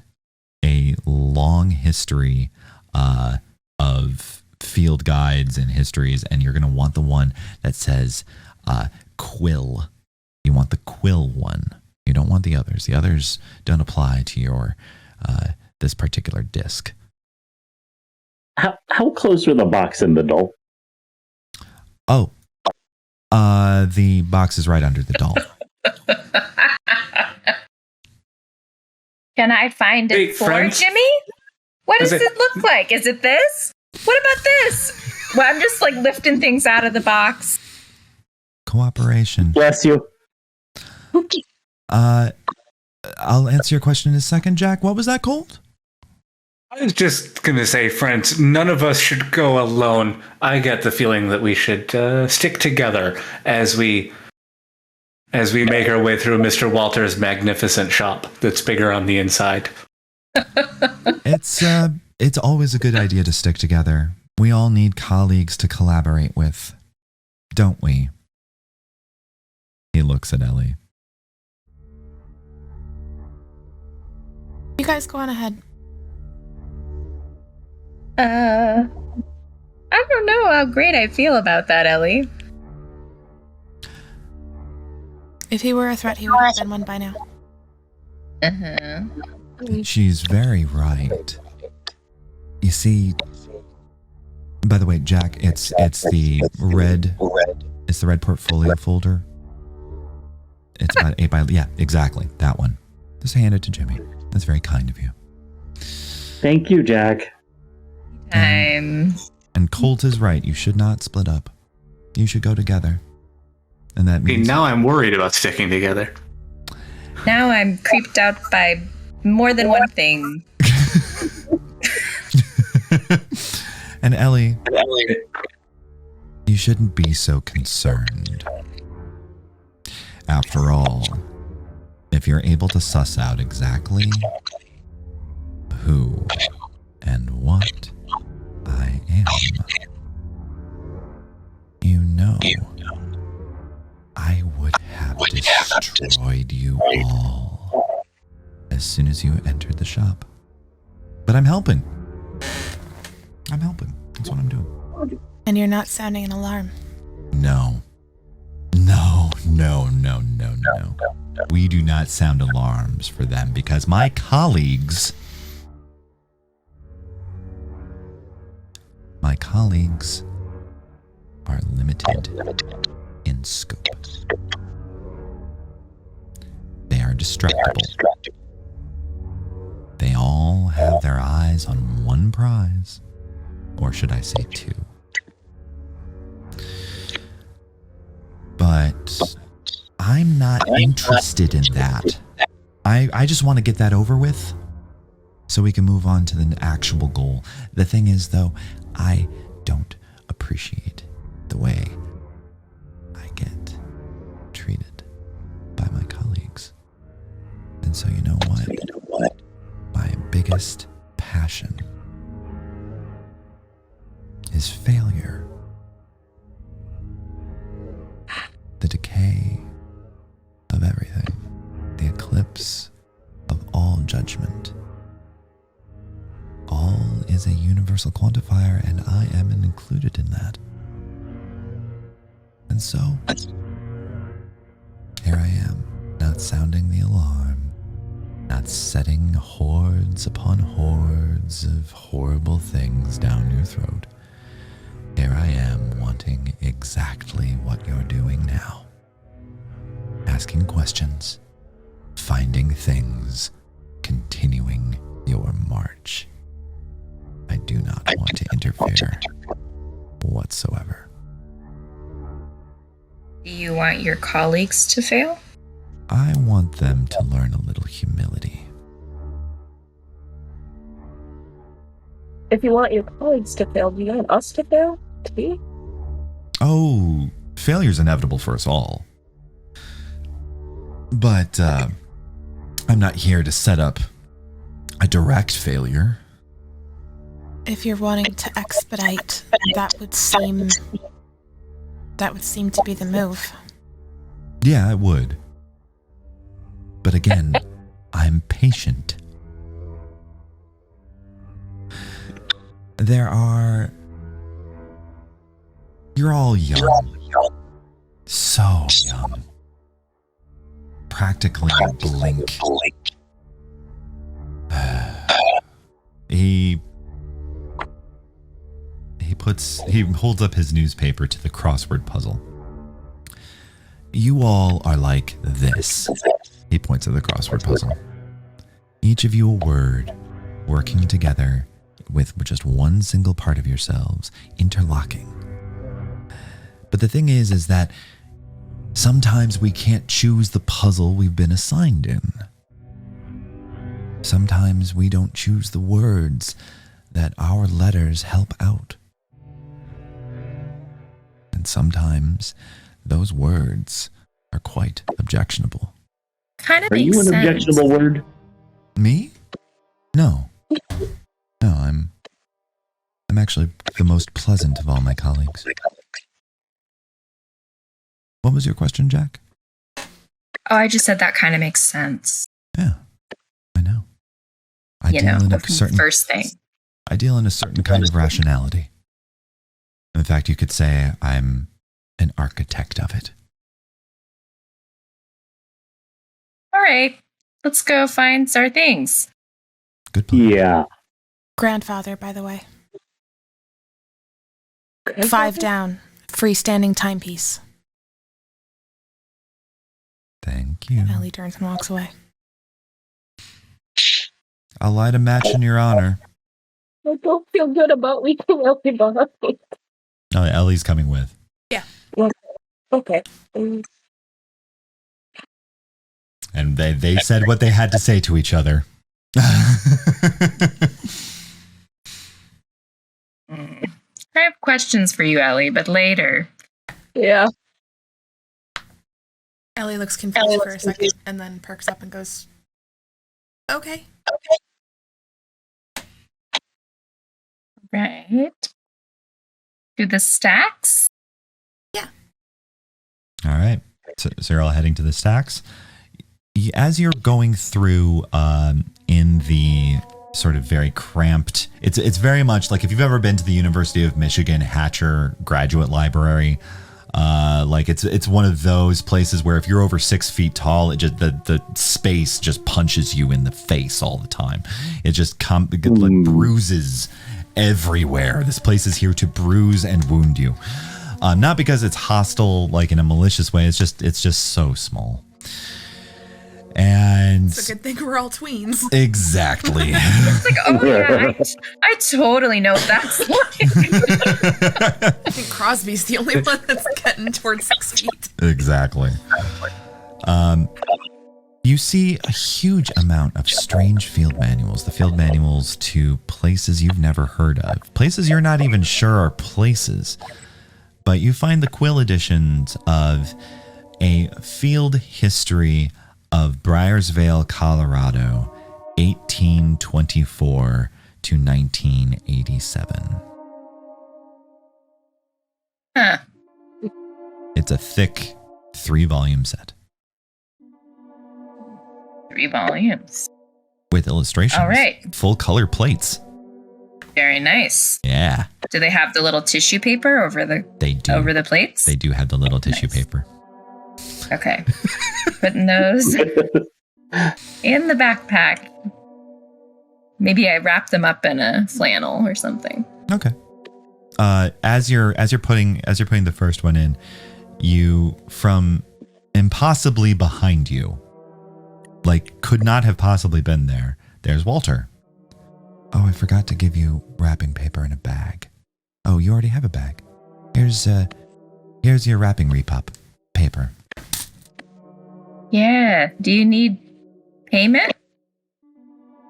a long history of field guides and histories, and you're going to want the one that says Quill. You want the Quill one. You don't want the others. The others don't apply to your this particular disc. How close are the box and the doll? Oh, the box is right under the doll. Can I find it for friends? Jimmy? What does it look like? Is it this? What about this? Well, I'm just like lifting things out of the box. Cooperation. Bless you. I'll answer your question in a second, Jack. What was that, Colt? I was just going to say, friends, none of us should go alone. I get the feeling that we should stick together as we make our way through Mr. Walter's magnificent shop that's bigger on the inside. It's always a good idea to stick together. We all need colleagues to collaborate with, don't we? He looks at Ellie. You guys go on ahead. I don't know how great I feel about that, Ellie. If he were a threat, he would have been one by now. She's very right. You see, by the way, Jack, it's the red portfolio folder. It's about 8 by, yeah, exactly, that one. Just hand it to Jimmy. That's very kind of you. Thank you, Jack. And Colt is right. You should not split up. You should go together. And that means... now I'm worried about sticking together. Now I'm creeped out by more than one thing. And Ellie, you shouldn't be so concerned. After all, if you're able to suss out exactly who and what I am, you know, I would have destroyed you all as soon as you entered the shop. But I'm helping. That's what I'm doing. And you're not sounding an alarm. No. We do not sound alarms for them because my colleagues are limited in scope. They are destructible. They all have their eyes on one prize. Or should I say two? But I'm not interested in that. I just want to get that over with so we can move on to the actual goal. The thing is, though, I don't appreciate the way I get treated by my colleagues. And so you know what? My biggest passion is failure. The decay of everything. The eclipse of all judgment. All is a universal quantifier, and I am included in that. And so, here I am, not sounding the alarm, not setting hordes upon hordes of horrible things down your throat. Here I am, wanting exactly what you're doing now. Asking questions, finding things, continuing your march. I do not want to interfere whatsoever. Do you want your colleagues to fail? I want them to learn a little humility. If you want your colleagues to fail, do you want us to fail too? Oh, failure's inevitable for us all. But I'm not here to set up a direct failure. If you're wanting to expedite, that would seem to be the move. Yeah, it would. But again, I'm patient. You're all young. So young. Practically a blink. He holds up his newspaper to the crossword puzzle. You all are like this. He points at the crossword puzzle. Each of you a word, working together with just one single part of yourselves, interlocking. But the thing is that sometimes we can't choose the puzzle we've been assigned in. Sometimes we don't choose the words that our letters help out. And sometimes those words are quite objectionable. Kind of Are makes you an sense. objectionable word? Me? No. No, I'm actually the most pleasant of all my colleagues. What was your question, Jack? Oh, I just said that kind of makes sense. Yeah, I know. I First thing. I deal in a certain kind of rationality. In fact, you could say I'm an architect of it. All right, let's go find our things. Good plan. Yeah. Grandfather, by the way. 5 down. Freestanding timepiece. Thank you. Ellie turns and walks away. I'll light a match in your honor. I don't feel good about leaving Ellie behind. Oh, Ellie's coming with. Yeah. Okay. And they said what they had to say to each other. I have questions for you, Ellie, but later. Yeah. Ellie looks confused for a second and then perks up and goes, okay. Right. Do the stacks? Yeah. All right. So you're all heading to the stacks. As you're going through in the sort of very cramped, it's very much like if you've ever been to the University of Michigan Hatcher Graduate Library, like it's one of those places where if you're over 6 feet tall, it just the space just punches you in the face all the time. It just like bruises everywhere. This place is here to bruise and wound you. Not because it's hostile, like in a malicious way. It's just so small. And it's a good thing we're all tweens. Exactly. It's like, oh yeah, I totally know what that's like. I think Crosby's the only one that's getting towards 6 feet. Exactly. You see a huge amount of strange field manuals. The field manuals to places you've never heard of. Places you're not even sure are places. But you find the Quill editions of a field history of Bryersvale, Colorado, 1824 to 1987. Huh. It's a thick 3-volume set. 3 volumes. With illustrations. All right. Full color plates. Very nice. Yeah. Do they have the little tissue paper over the plates? They do have the little tissue paper. Okay. Putting those in the backpack. Maybe I wrap them up in a flannel or something. Okay. As you're putting the first one in, you from impossibly behind you, like could not have possibly been there. There's Walter. Oh, I forgot to give you wrapping paper in a bag. Oh, you already have a bag. Here's your wrapping repop paper. Yeah. Do you need payment?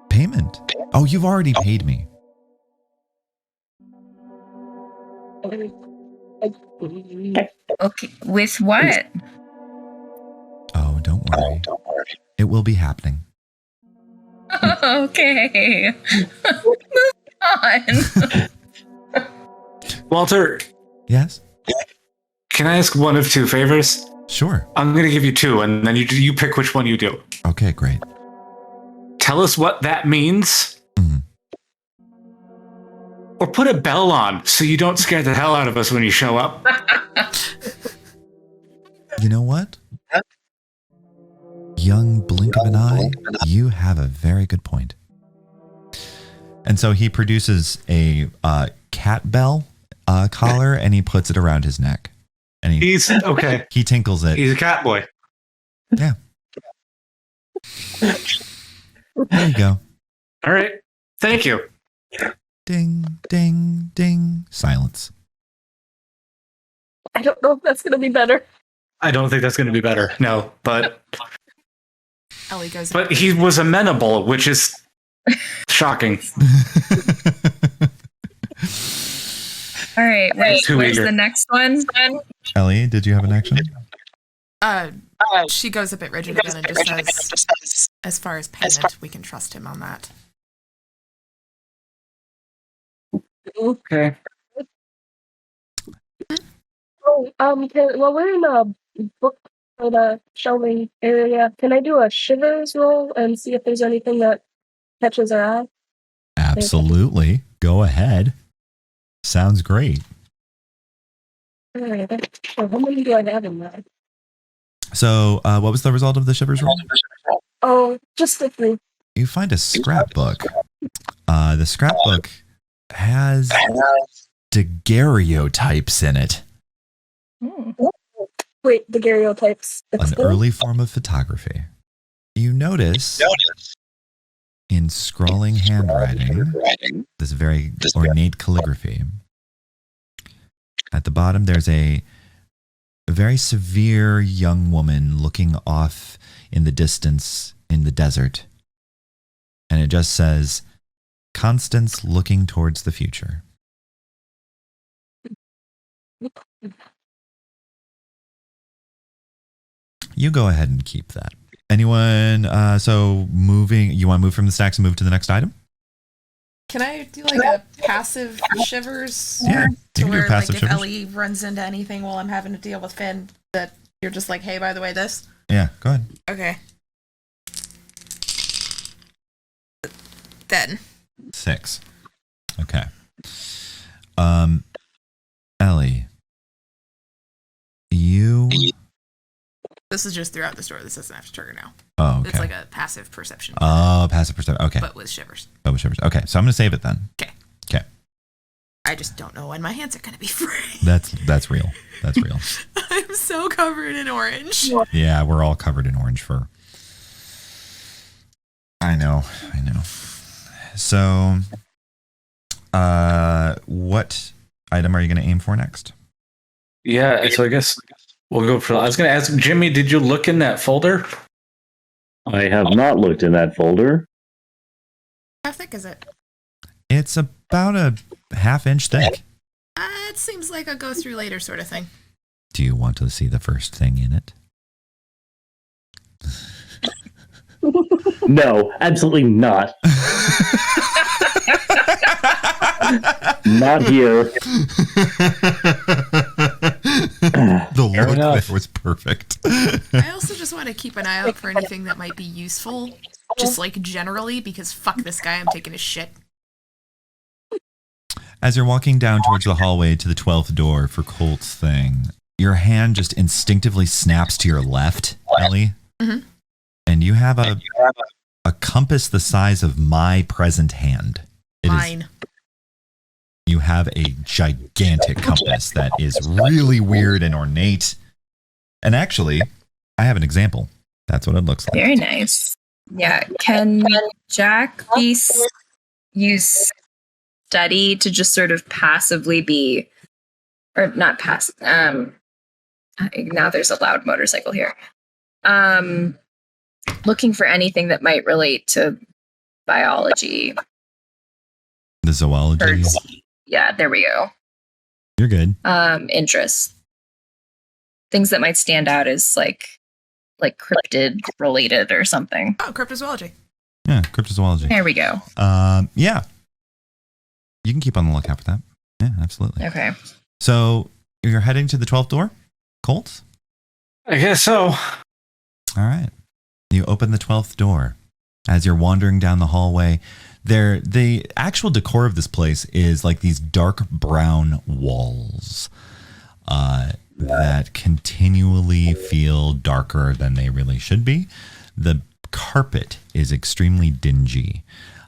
Payment? Oh, you've already paid me. Okay. With what? Oh, don't worry. It will be happening. Okay. Move on. Walter. Yes? Can I ask one of two favors? Sure. I'm going to give you two, and then you pick which one you do. Okay, great. Tell us what that means. Mm-hmm. Or put a bell on so you don't scare the hell out of us when you show up. You know what? Young blink of an eye, you have a very good point. And so he produces a cat bell collar and he puts it around his neck. And He's okay. He tinkles it. He's a cat boy. Yeah. There you go. All right. Thank you. Ding, ding, ding. Silence. I don't know if that's going to be better. I don't think that's going to be better. No, but Ellie goes. But he was amenable, which is shocking. All right. Where's the next one? Ellie, did you have an action? She goes a bit rigid again and just says, as far as payment, we can trust him on that. Okay. Oh, well, we're in a book for the shelving area. Can I do a shivers roll and see if there's anything that catches our eye? Absolutely. Go ahead. Sounds great. All right. So how many do I have in that? So, what was the result of the shivers roll? Oh, just the 3. You find a scrapbook. The scrapbook has daguerreotypes in it. Wait, daguerreotypes. An early form of photography. You notice in scrawling handwriting this very ornate calligraphy. At the bottom, there's a very severe young woman looking off in the distance in the desert. And it just says, Constance looking towards the future. You go ahead and keep that. Anyone, so moving, you want to move from the stacks and move to the next item? Can I do like a passive shivers? Yeah, to you can do where a passive like if shivers. Ellie runs into anything while I'm having to deal with Finn, that you're just like, hey, by the way, this? Yeah, go ahead. Okay. Then. 6. Okay. Ellie, you... This is just throughout the story. This doesn't have to trigger now. Oh, okay. It's like a passive perception. Oh, passive perception. Okay. But with shivers. Oh, with shivers. Okay, so I'm going to save it then. Okay. Okay. I just don't know when my hands are going to be free. That's real. That's real. I'm so covered in orange. Yeah, we're all covered in orange fur. I know. So, what item are you going to aim for next? Yeah, so I guess we'll go for. I was going to ask Jimmy, did you look in that folder? I have not looked in that folder. How thick is it? It's about a half-inch thick. It seems like a go through later sort of thing. Do you want to see the first thing in it? No, absolutely not. Not here. The look there was perfect. I also just want to keep an eye out for anything that might be useful, just like generally, because fuck this guy, I'm taking his shit. As you're walking down towards the hallway to the 12th door for Colt's thing, your hand just instinctively snaps to your left, Ellie. Mm-hmm. And you have a compass the size of my present hand. Mine. You have a gigantic compass that is really weird and ornate. And actually, I have an example. That's what it looks like. Very nice. Yeah. Can Jack use study to just sort of passively be, or not pass? Now there's a loud motorcycle here. Looking for anything that might relate to biology. The zoology. Birds. Yeah, there we go. You're good. Interests. Things that might stand out as like cryptid related or something. Oh, cryptozoology. Yeah, cryptozoology. There we go. Yeah. You can keep on the lookout for that. Yeah, absolutely. Okay. So you're heading to the 12th door, Colt? I guess so. All right. You open the 12th door. As you're wandering down the hallway, the actual decor of this place is like these dark brown walls that continually feel darker than they really should be. The carpet is extremely dingy,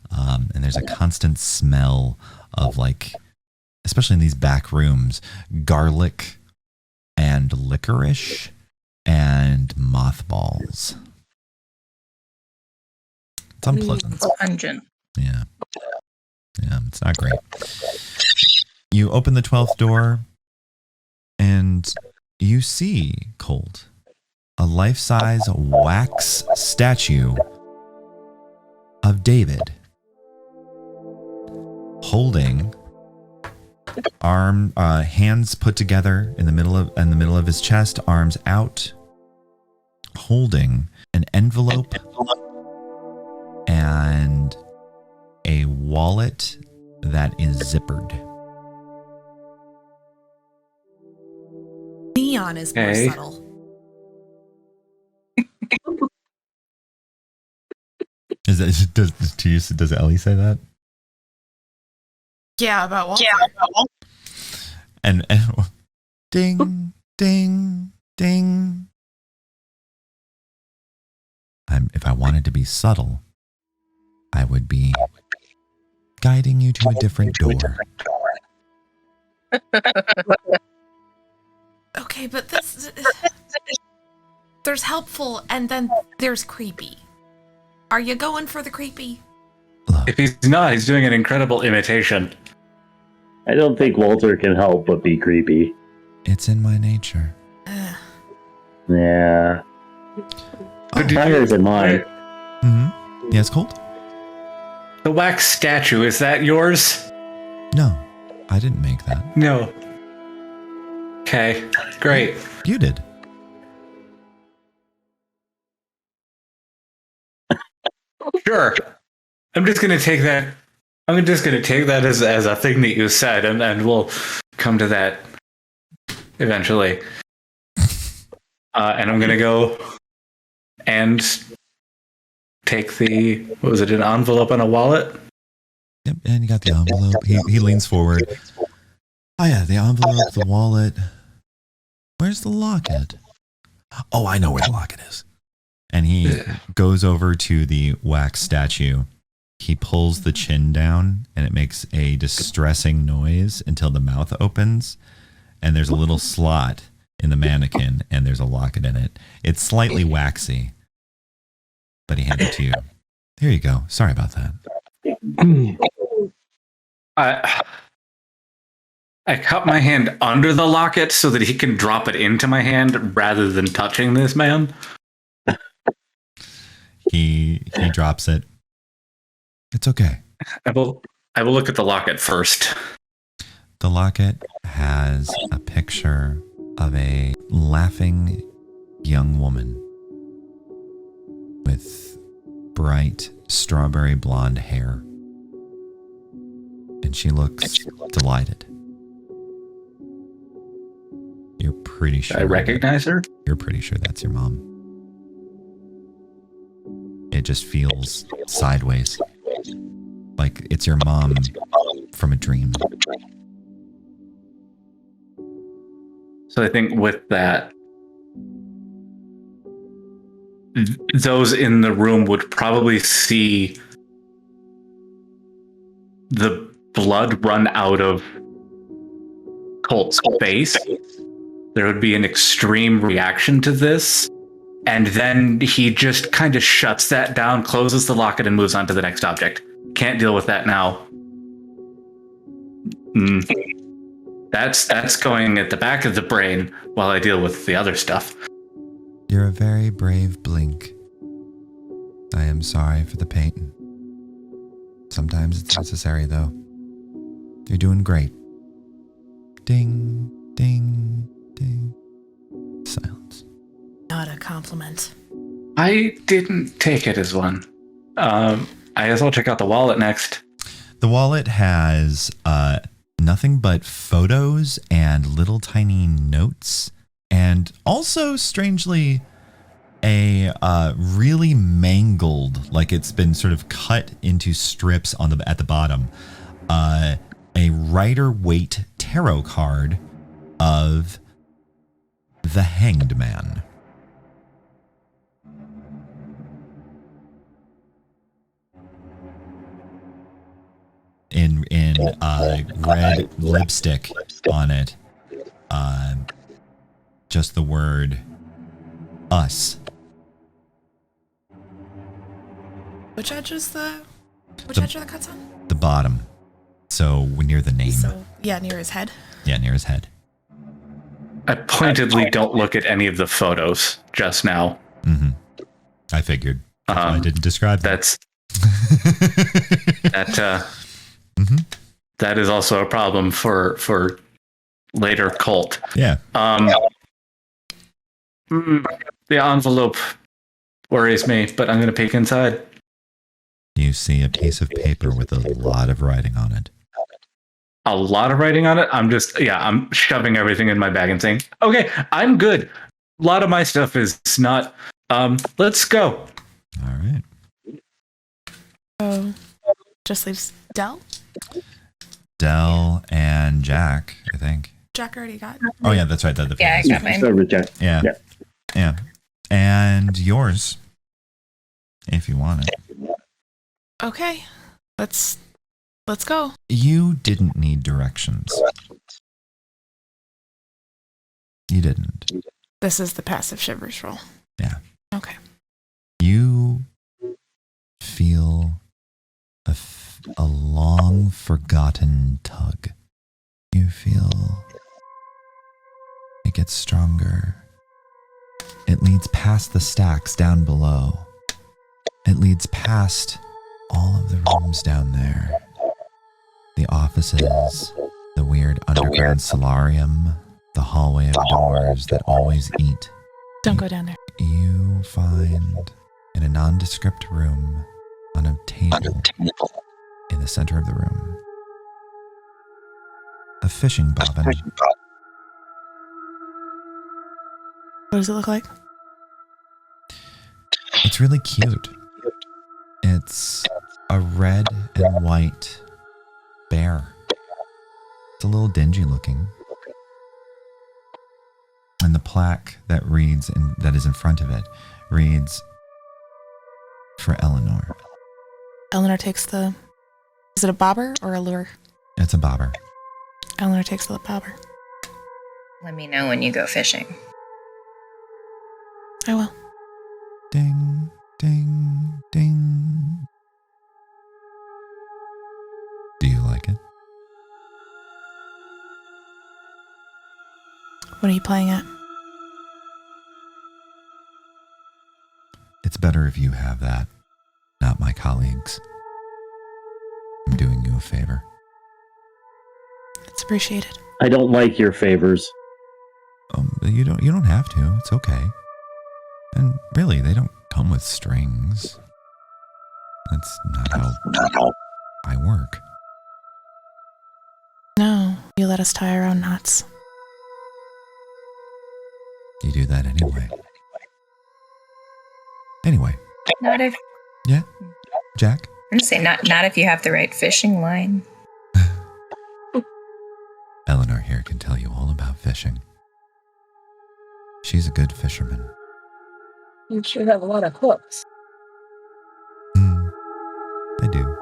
and there's a constant smell of, like, especially in these back rooms, garlic and licorice and mothballs. It's unpleasant. It's pungent. Yeah, it's not great. You open the 12th door, and you see, Colt, a life-size wax statue of David, holding hands put together in the middle of his chest, arms out, holding an envelope and a wallet that is zippered. Neon is more subtle. Does Ellie say that? Yeah, about Walter. And ding, ding, ding. If I wanted to be subtle, I would be guiding you to a different door. Okay, but there's helpful and then there's creepy. Are you going for the creepy? Look, If he's not, he's doing an incredible imitation. I don't think Walter can help but be creepy. it's in my nature. Yeah. Fire's in mine. Mm-hmm. Yes, Colt? The wax statue, is that yours? No, I didn't make that. No. Okay, great. You did. Sure. I'm just gonna take that as a thing that you said, and we'll come to that eventually. And I'm gonna go and take an envelope and a wallet? Yep, and you got the envelope. He leans forward. Oh yeah, the envelope, the wallet. Where's the locket? Oh, I know where the locket is. And he goes over to the wax statue. He pulls the chin down, and it makes a distressing noise until the mouth opens. And there's a little slot in the mannequin, and there's a locket in it. It's slightly waxy, but he hands it to you. There you go. Sorry about that. I cup my hand under the locket so that he can drop it into my hand rather than touching this man. He drops it. It's okay. I will look at the locket first. The locket has a picture of a laughing young woman with bright strawberry blonde hair. And she looks delighted. You're pretty sure. I recognize her? You're pretty sure that's your mom. It just feels sideways. Like it's your mom from a dream. So I think with that, those in the room would probably see the blood run out of Colt's face. There would be an extreme reaction to this. And then he just kind of shuts that down, closes the locket, and moves on to the next object. Can't deal with that now. That's going at the back of the brain while I deal with the other stuff. You're a very brave Blink. I am sorry for the pain. Sometimes it's necessary, though. You're doing great. Ding, ding, ding. Silence. Not a compliment. I didn't take it as one. I guess I'll check out the wallet next. The wallet has nothing but photos and little tiny notes, and also, strangely, a really mangled, like it's been sort of cut into strips at the bottom, a Rider-Waite tarot card of the Hanged Man. In red lipstick on it, just the word us. Which edge are the cuts on? The bottom. So near the name. So, yeah, near his head. Yeah, near his head. I pointedly don't look at any of the photos just now. Mm-hmm. I figured. That's why I didn't describe them. That is also a problem for later Colt. Yeah. The envelope worries me, but I'm going to peek inside. You see a piece of paper with a lot of writing on it. A lot of writing on it? I'm shoving everything in my bag and saying, okay, I'm good. A lot of my stuff is not. Let's go. All right. Oh, just leaves Del? Del and Jack, I think. Jack already got. Oh, yeah, that's right. I got mine. So Jack. Yeah. And yours, if you want it. Okay, let's go. You didn't need directions. You didn't. This is the passive shivers roll. Yeah. Okay. You feel a long forgotten tug. You feel it gets stronger. It leads past the stacks down below. It leads past all of the rooms down there. The offices, the weird underground solarium, the hallway of doors that always eat. Don't go down there. You find in a nondescript room on a table in the center of the room a fishing bobbin. What does it look like? It's really cute. It's a red and white bear. It's a little dingy looking. And the plaque that that is in front of it reads, "For Eleanor." Eleanor takes the... Is it a bobber or a lure? It's a bobber. Eleanor takes the bobber. Let me know when you go fishing. I will. Ding, ding, ding, What are you playing at? It's better if you have that, not my colleagues. I'm doing you a favor. It's appreciated. I don't like your favors. You don't have to. It's okay. And really, they don't come with strings. That's not how I work. No, you let us tie our own knots. You do that anyway. Anyway. Not if. Yeah, Jack? I'm saying not if you have the right fishing line. Eleanor here can tell you all about fishing. She's a good fisherman. You sure have a lot of hooks. I do.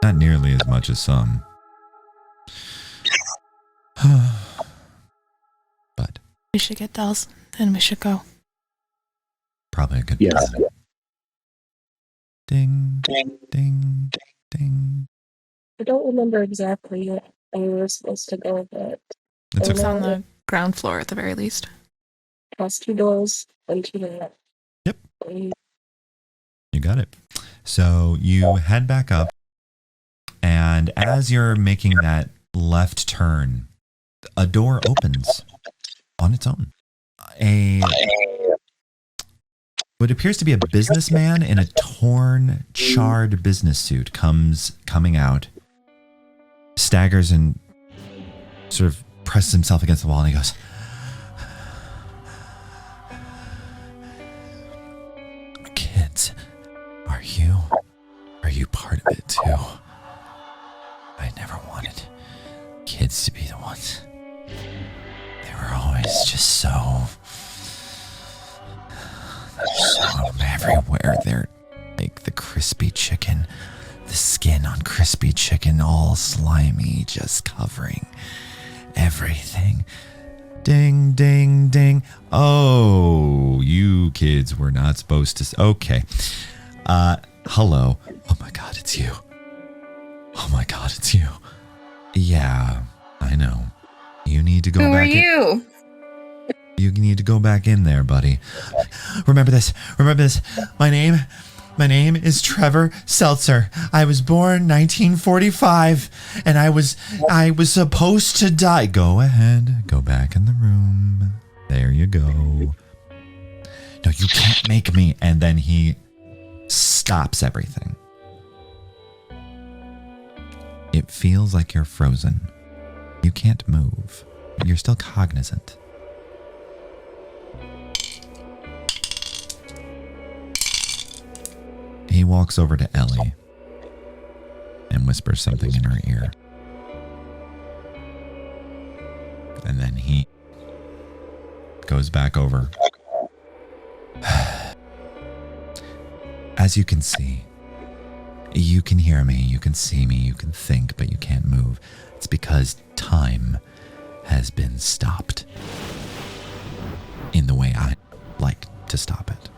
Not nearly as much as some. But We should get dolls, then we should go. probably a good Yes. plan. Ding, ding, ding, ding. I don't remember exactly where we were supposed to go, but It's It's okay. on the ground floor at the very least. past 2 doors into the. Yep. You got it. So you head back up, and as you're making that left turn, a door opens on its own. What appears to be a businessman in a torn, charred business suit coming out, staggers and sort of presses himself against the wall, and he goes, "Kids, are you part of it too? I never wanted kids to be the ones. They were always just so everywhere. They're like the crispy chicken, the skin on crispy chicken, all slimy, just covering everything. Ding, ding, ding. Oh, you kids were not supposed to. Okay. Hello. Oh my God, it's you. Oh my God, it's you. Yeah, I know. You need to go Who back. are you? You need to go back in there, buddy. Remember this. My name is Trevor Seltzer. I was born 1945, and I was supposed to die. Go ahead. Go back in the room. There you go. No, you can't make me. And then he stops everything. It feels like you're frozen. You can't move. You're still cognizant. He walks over to Ellie and whispers something in her ear. And then he goes back over. As you can see, you can hear me, you can see me, you can think, but you can't move. It's because time has been stopped in the way I like to stop it.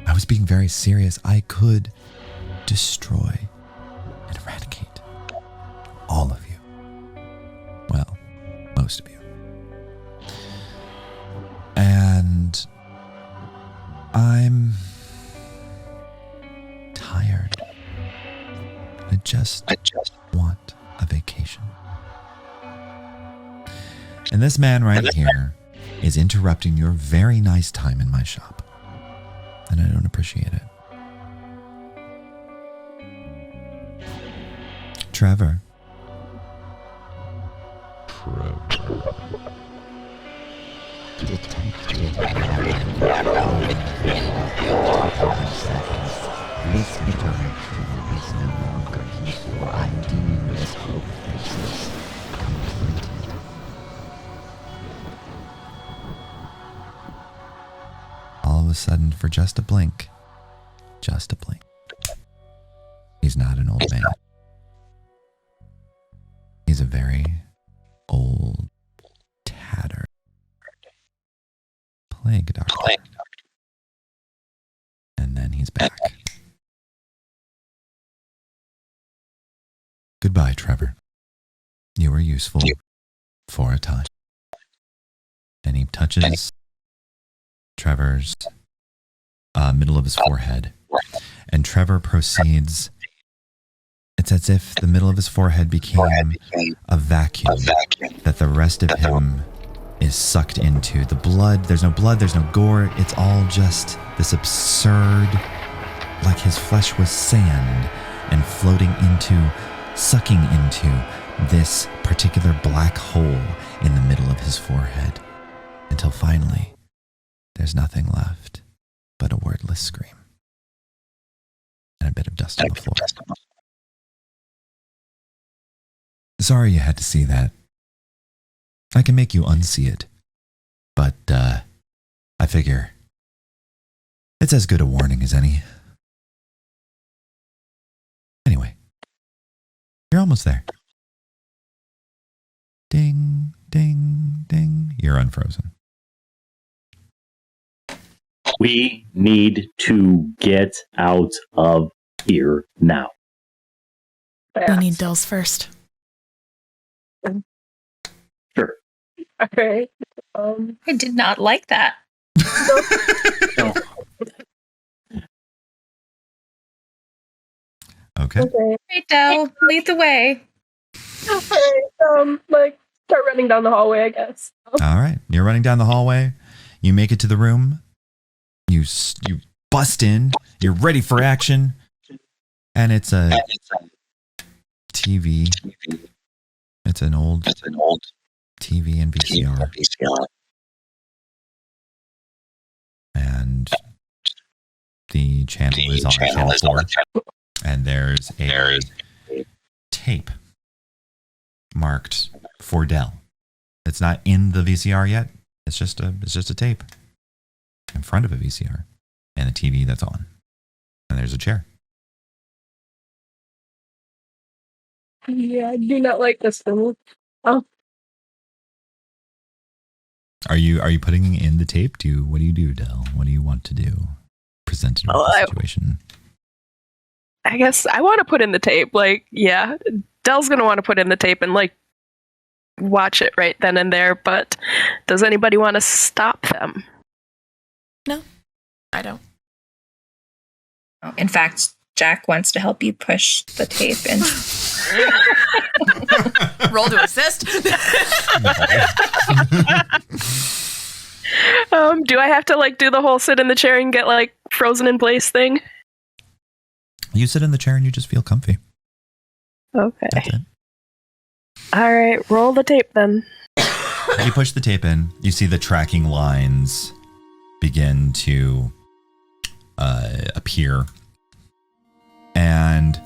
I was being very serious. I could destroy and eradicate all of you. Well, most of you. And I'm tired. I just want a vacation. And this man right here is interrupting your very nice time in my shop. And I don't appreciate it. Trevor. This interaction is no longer useful. I deem this whole process complete. All of a sudden, for just a blink, he's not an old man. He's a very old, tattered plague doctor. And then he's back. Goodbye, Trevor. You were useful for a time. And he touches Trevor's middle of his forehead. And Trevor proceeds. It's as if the middle of his forehead became a vacuum that the rest of him is sucked into. The blood, there's no gore. It's all just this absurd, like his flesh was sand and sucking into this particular black hole in the middle of his forehead. Until finally, there's nothing left but a wordless scream. And a bit of dust on the floor. Sorry you had to see that. I can make you unsee it. But, I figure it's as good a warning as any. Anyway, you're almost there. Ding, ding, ding. You're unfrozen. We need to get out of here now. We need Dells first. Sure. Alright. I did not like that. No. Okay. Hey, Del, lead the way. Alright, start running down the hallway, I guess. All right. You're running down the hallway. You make it to the room. You bust in. You're ready for action. And it's a TV. It's an old TV and VCR. And the channel is on channel 4. And there's a tape marked for Del. It's not in the VCR yet. It's just a tape in front of a VCR and a TV that's on. And there's a chair. Yeah, I do not like this film. Oh, Are you putting in the tape? What do you do, Del? What do you want to do? Presented with the situation. I guess I want to put in the tape. Dell's gonna want to put in the tape and watch it right then and there. But does anybody want to stop them? No, I don't. In fact, Jack wants to help you push the tape in. Roll to assist. Do I have to do the whole sit in the chair and get frozen in place thing? You sit in the chair and you just feel comfy. Okay. That's it. All right, roll the tape then. You push the tape in. You see the tracking lines begin to appear. And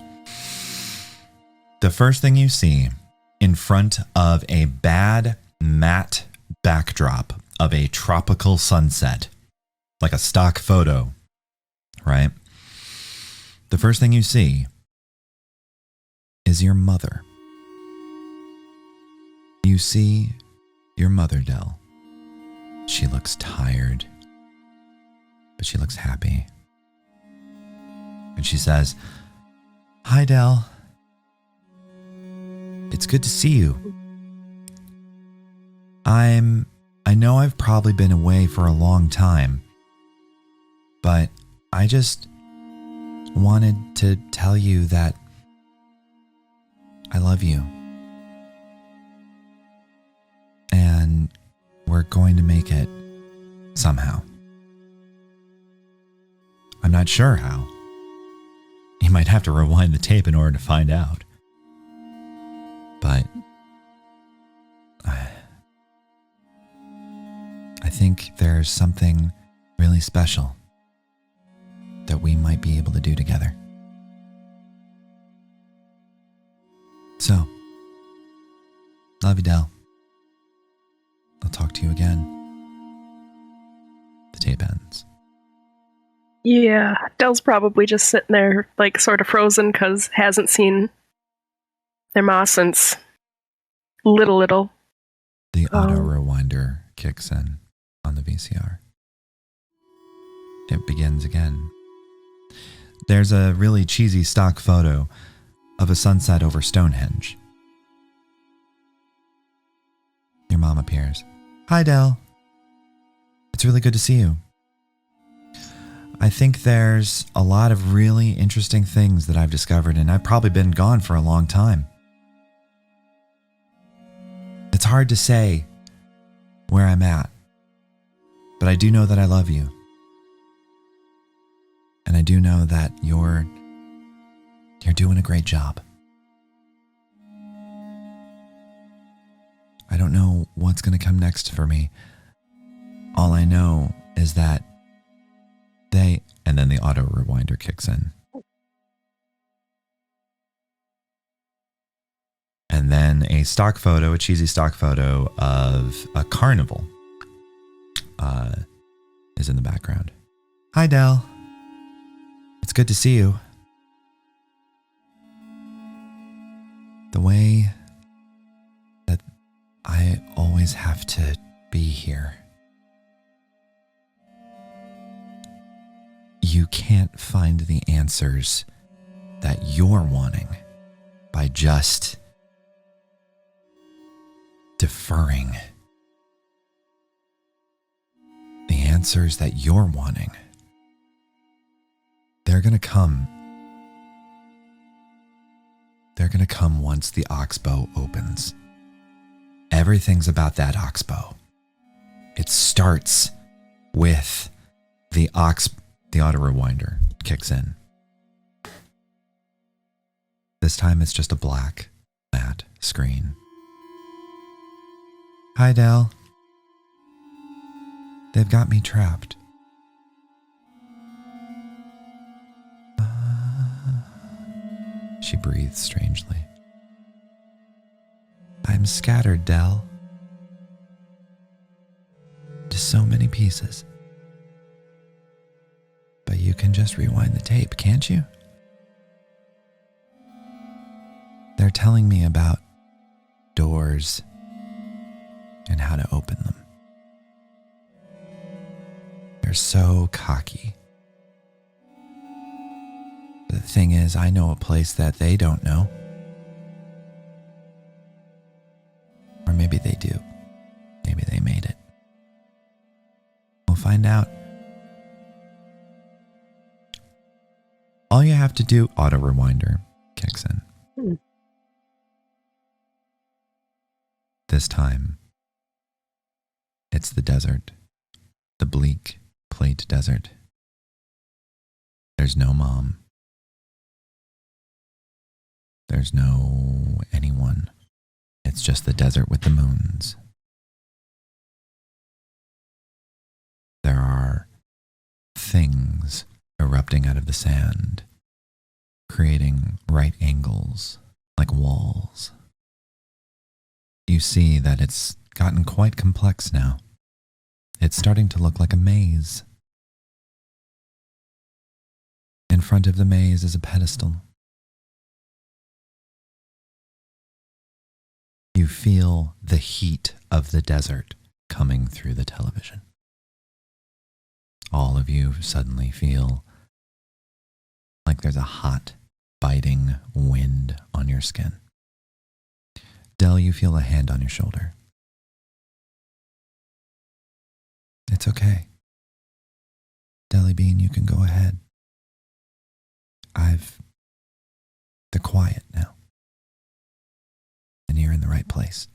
the first thing you see in front of a bad matte backdrop of a tropical sunset, like a stock photo, right? The first thing you see is your mother. You see your mother, Del. She looks tired, but she looks happy. And she says, "Hi, Del. It's good to see you. I know I've probably been away for a long time, but I just wanted to tell you that I love you. And we're going to make it somehow. I'm not sure how. You might have to rewind the tape in order to find out. But I think there's something really special that we might be able to do together. So, love you, Del. I'll talk to you again." The tape ends. Yeah, Dell's probably just sitting there, sort of frozen because hasn't seen their ma since little. The auto rewinder kicks in on the VCR. It begins again. There's a really cheesy stock photo of a sunset over Stonehenge. mom appears. Hi, Del. It's really good to see you. I think there's a lot of really interesting things that I've discovered, and I've probably been gone for a long time. It's hard to say where I'm at, but I do know that I love you. And I do know that you're doing a great job. I don't know what's going to come next for me. All I know is that and then the auto rewinder kicks in. And then a cheesy stock photo of a carnival is in the background. Hi, Del. It's good to see you. The way that I always have to be here. You can't find the answers that you're wanting by just deferring. The answers that you're wanting, they're going to come. They're going to come once the oxbow opens. Everything's about that oxbow. It starts with the auto rewinder kicks in. This time it's just a black, matte screen. Hi, Del. They've got me trapped. She breathes strangely. I'm scattered, Del. To so many pieces. But you can just rewind the tape, can't you? They're telling me about doors and how to open them. They're so cocky. The thing is, I know a place that they don't know. Or maybe they do. Maybe they made it. We'll find out. All you have to do, auto rewinder kicks in. This time, it's the desert. The bleak plate desert. There's no mom. There's no anyone. It's just the desert with the moons. There are things erupting out of the sand, creating right angles like walls. You see that it's gotten quite complex now. It's starting to look like a maze. In front of the maze is a pedestal. You feel the heat of the desert coming through the television. All of you suddenly feel like there's a hot, biting wind on your skin. Del, you feel a hand on your shoulder. It's okay. Deli Bean, you can go ahead. They're quiet now. And you're in the right place.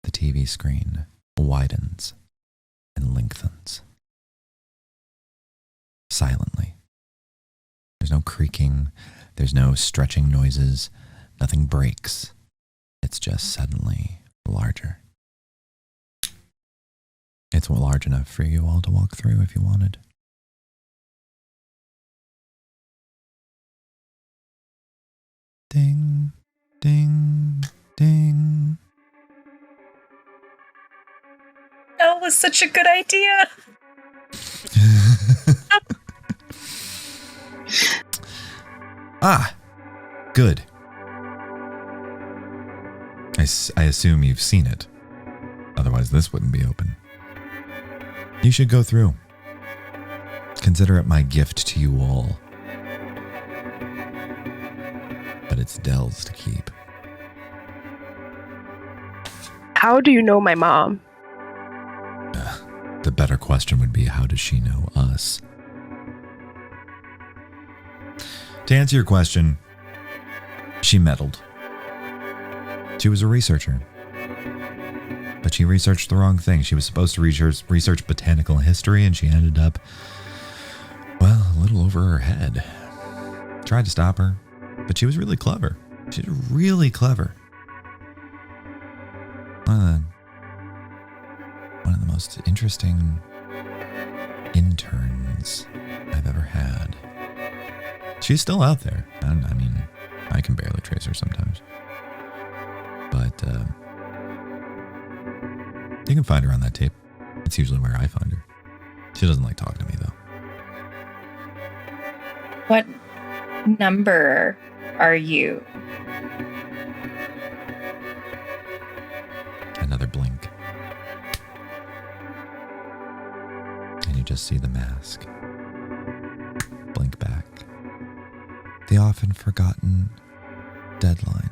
The TV screen widens and lengthens. Silently. There's no creaking. There's no stretching noises. Nothing breaks. It's just suddenly larger. It's large enough for you all to walk through if you wanted. Ding, ding, ding. That was such a good idea. Ah, good. I assume you've seen it. Otherwise, this wouldn't be open. You should go through. Consider it my gift to you all. But it's Del's to keep. How do you know my mom? The better question would be, how does she know us? To answer your question, she meddled. She was a researcher. But she researched the wrong thing. She was supposed to research botanical history, and she ended up, well, a little over her head. Tried to stop her, but she was really clever. She's really clever. One of the most interesting interns I've ever had. She's still out there. I mean, I can barely trace her sometimes. But you can find her on that tape. It's usually where I find her. She doesn't like talking to me, though. What number are you? Another blink. And you just see the mask. Blink back. The often forgotten deadline.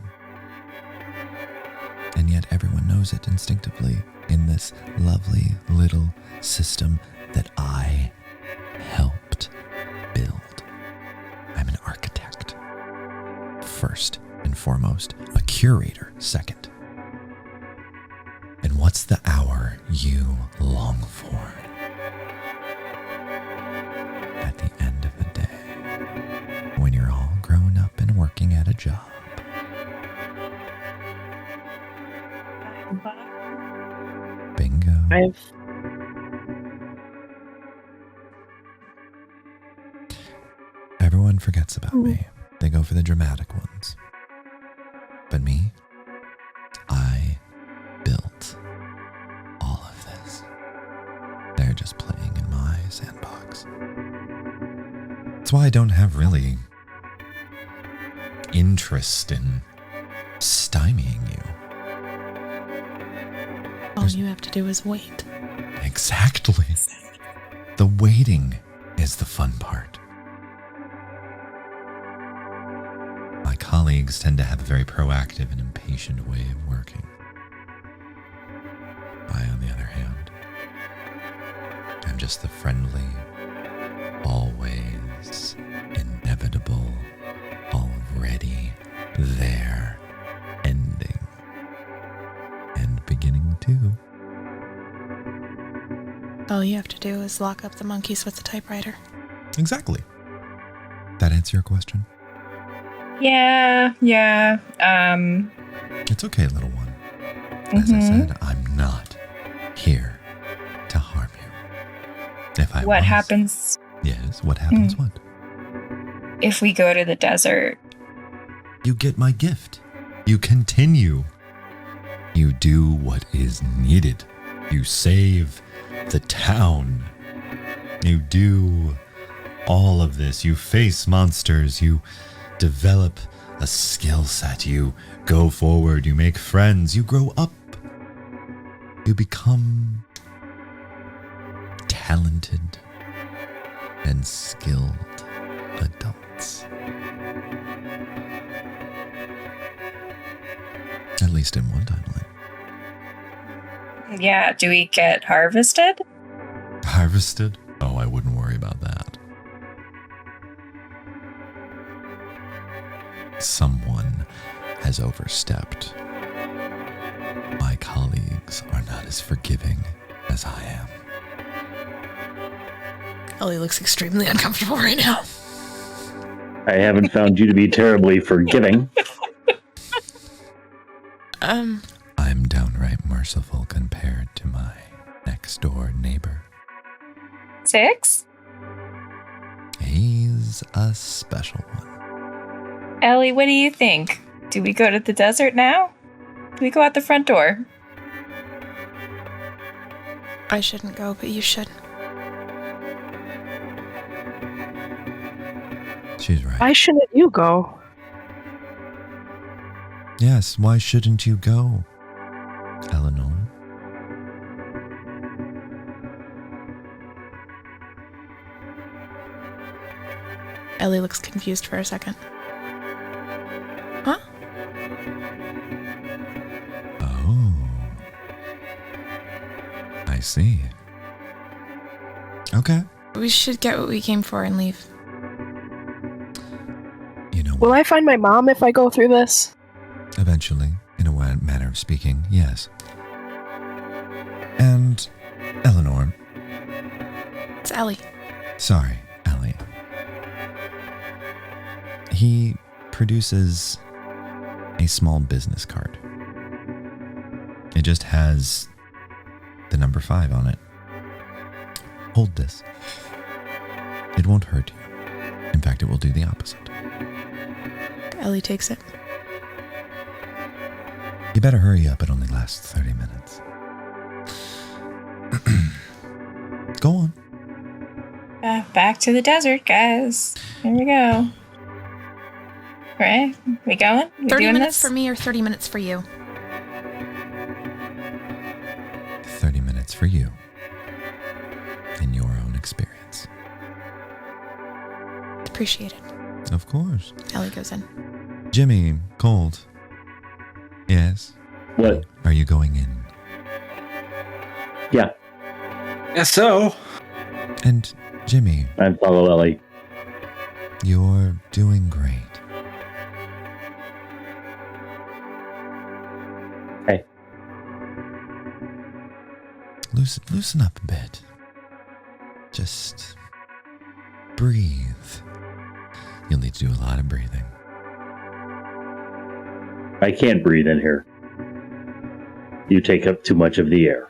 And yet everyone knows it instinctively in this lovely little system that I helped build. I'm an architect, first and foremost, a curator, second. And what's the hour you long for? At the end of the day, when you're all grown up and working at a job. Bingo. Everyone forgets about me. They go for the dramatic ones. But me, I built all of this. They're just playing in my sandbox. That's why I don't have really interest in stymieing you. All you have to do is wait. Exactly. The waiting is the fun part. My colleagues tend to have a very proactive and impatient way of working. I, on the other hand, am just the friendly, always inevitable, already there ending and beginning too. All you have to do is lock up the monkeys with the typewriter. Exactly. That answer your question? Yeah. It's okay, little one. As I said, I'm not here to harm you. If I What was, happens? Yes, what happens what? If we go to the desert? You get my gift. You continue. You do what is needed. You save the town. You do all of this. You face monsters. You develop a skill set. You go forward. You make friends. You grow up. You become talented and skilled adults. At least in one timeline. Yeah, do we get harvested? Harvested? Oh, I wouldn't worry about that. Someone has overstepped. My colleagues are not as forgiving as I am. Ellie looks extremely uncomfortable right now. I haven't found you to be terribly forgiving. I'm downright merciful compared to my next door neighbor. 6? He's a special one. Ellie, what do you think? Do we go to the desert now? Do we go out the front door? I shouldn't go, but you should. She's right. Why shouldn't you go? Yes, why shouldn't you go, Eleanor? Ellie looks confused for a second. Huh? Oh. I see. Okay. We should get what we came for and leave. You know Will what? I find my mom if I go through this? Eventually, in a manner of speaking, yes. And Eleanor. It's Ellie. Sorry, Ellie. He produces a small business card. It just has the number 5 on it. Hold this. It won't hurt you. In fact, it will do the opposite. Ellie takes it. You better hurry up. It only lasts 30 minutes. Go on. Back to the desert, guys. Here we go. Right? We going? We 30 doing minutes this? for me or 30 minutes for you? 30 minutes for you. In your own experience. Appreciate it. Of course. Ellie goes in. Jimmy, Colt. Yes? What? Are you going in? Yeah, Yes, so. And Jimmy, I follow Ellie. you're doing great. Hey. Loosen up a bit. Just breathe. You'll need to do a lot of breathing. I can't breathe in here. You take up too much of the air.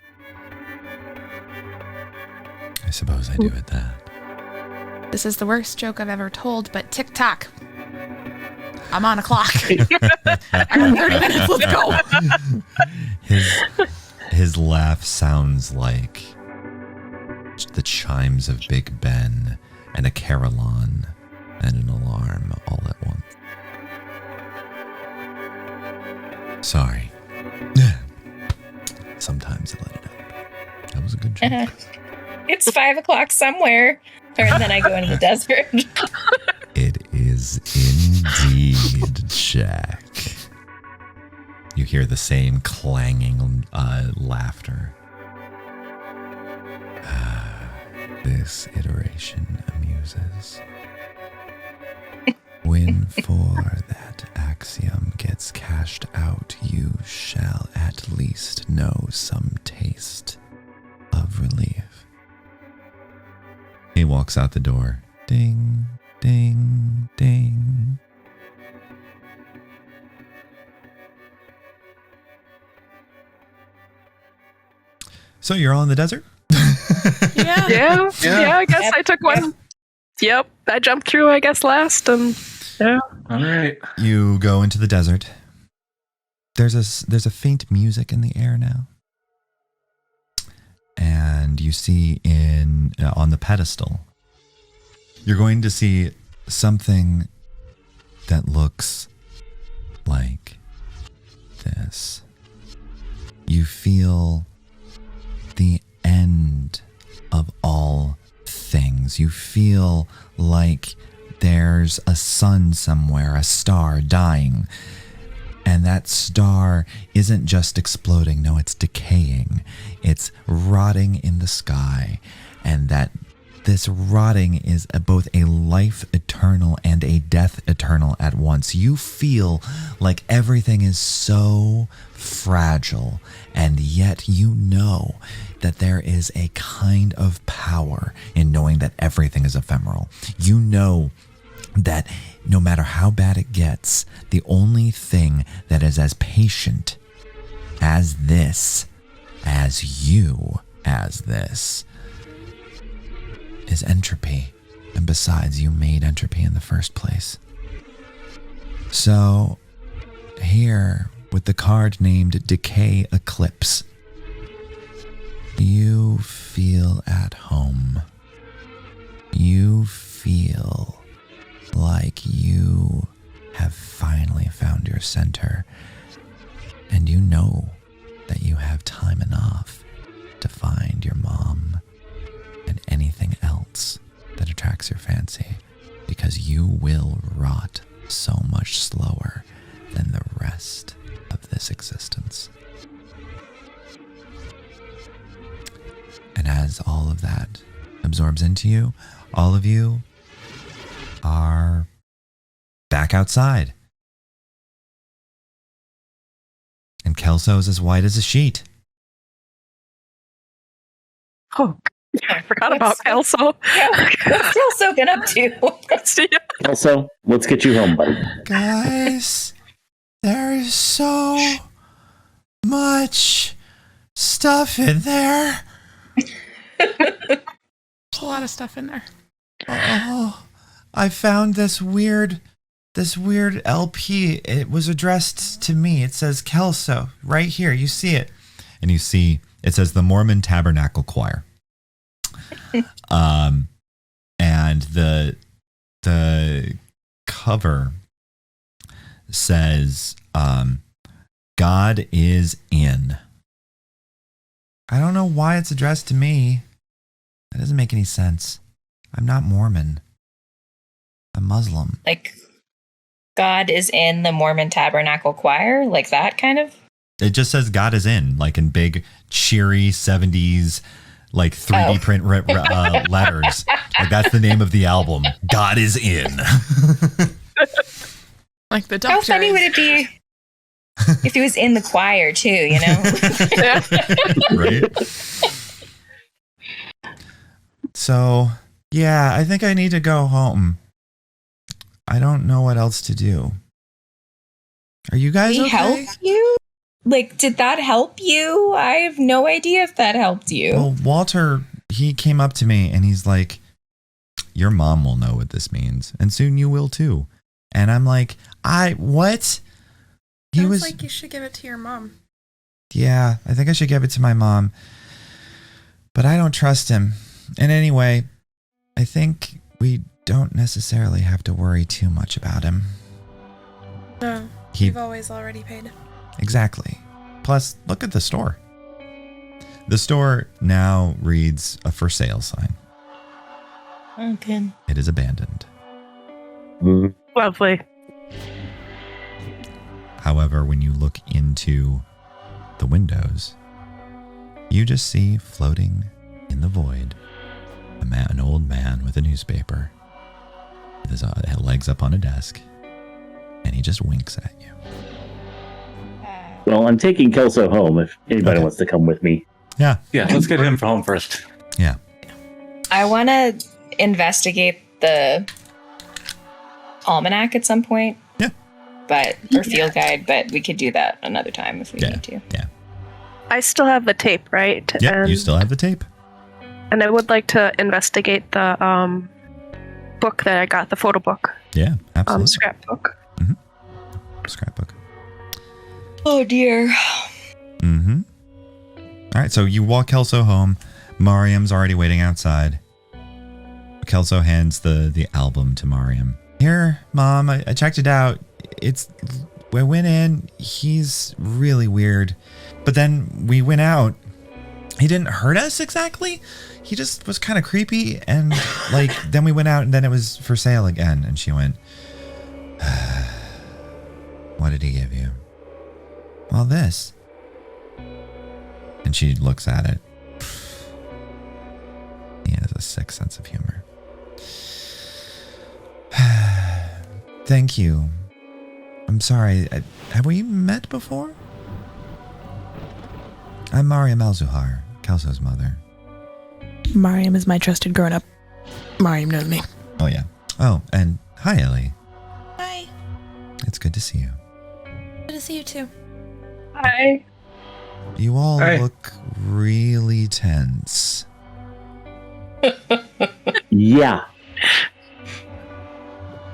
I suppose I do at that. This is the worst joke I've ever told, but tick-tock. I'm on a clock. I got 30 minutes, let's go. His laugh sounds like the chimes of Big Ben and a carillon and an alarm all at once. Sorry. Sometimes I let it out. That was a good joke. It's 5 o'clock somewhere. And then I go into the desert. It is indeed, Jack. You hear the same clanging laughter. This iteration amuses. When for that axiom gets cashed out, you shall at least know some taste of relief. He walks out the door. Ding, ding, ding. So you're all in the desert? Yeah. Yeah, I guess I took one. Yep, I jumped through, I guess, last, and yeah. All right. You go into the desert. There's a faint music in the air now. And you see on the pedestal, you're going to see something that looks like this. You feel the end of all things. You feel like there's a sun somewhere, a star dying. And that star isn't just exploding, no, it's decaying. It's rotting in the sky. And that this rotting is both a life eternal and a death eternal at once. You feel like everything is so fragile, and yet you know that there is a kind of power in knowing that everything is ephemeral. You know that no matter how bad it gets, the only thing that is as patient as this, as you as this, is entropy. And besides, you made entropy in the first place. So, here, with the card named Decay Eclipse, you feel at home. You feel like you have finally found your center, and you know that you have time enough to find your mom and anything else that attracts your fancy, because you will rot so much slower than the rest of this existence. as all of that absorbs into you, all of you are back outside. And Kelsou's as white as a sheet. Oh, I forgot about Kelsou. What's Kelsou been up to? Kelsou, let's get you home, buddy. Guys, there is so much stuff in there. There's a lot of stuff in there. Oh, I found this weird LP. It was addressed to me. It says Kelsou right here. You see it. And you see it says the Mormon Tabernacle Choir. And the cover says God is in. I don't know why it's addressed to me. That doesn't make any sense. I'm not Mormon. I'm Muslim. Like, God is in the Mormon Tabernacle Choir? Like that kind of? It just says God is in, like in big, cheery 70s, like 3D print letters. Like that's the name of the album. God is in. Like the doctor. How funny would it be if he was in the choir too, you know? Right? So, yeah, I think I need to go home. I don't know what else to do. Are you guys Did he okay? help you? Like, did that help you? I have no idea if that helped you. Well, Walter, he came up to me and he's like, your mom will know what this means. And soon you will too. And I'm like, what? He Sounds was like you should give it to your mom. Yeah, I think I should give it to my mom. But I don't trust him. And anyway, I think we don't necessarily have to worry too much about him. No, you've always already paid. Exactly. Plus, look at the store. The store now reads a for sale sign. Oh, good. It is abandoned. Lovely. However, when you look into the windows, you just see floating in the void an old man with a newspaper with his legs up on a desk, and he just winks at you. Well, I'm taking Kelsou home if anybody wants to come with me. Yeah, let's get him home first. Yeah. I want to investigate the almanac at some point. Yeah. Or field guide, but we could do that another time if we need to. Yeah. I still have the tape, right? Yeah, you still have the tape. And I would like to investigate the book that I got, the photo book. Yeah, absolutely. Scrapbook. Mm-hmm. Scrapbook. Oh, dear. Mm-hmm. All right, so you walk Kelsou home. Mariam's already waiting outside. Kelsou hands the album to Mariam. Here, Mom, I checked it out. I went in. He's really weird. But then we went out. He didn't hurt us exactly. He just was kind of creepy. And then we went out and then it was for sale again. And she went, what did he give you? Well, this. And she looks at it. He has a sick sense of humor. Thank you. I'm sorry. Have we met before? I'm Mariam Al-Zuhar, Kelsou's mother. Mariam is my trusted grown-up. Mariam knows me. Oh, yeah. Oh, and hi, Ellie. Hi. It's good to see you. Good to see you too. Hi. You all look really tense. Yeah.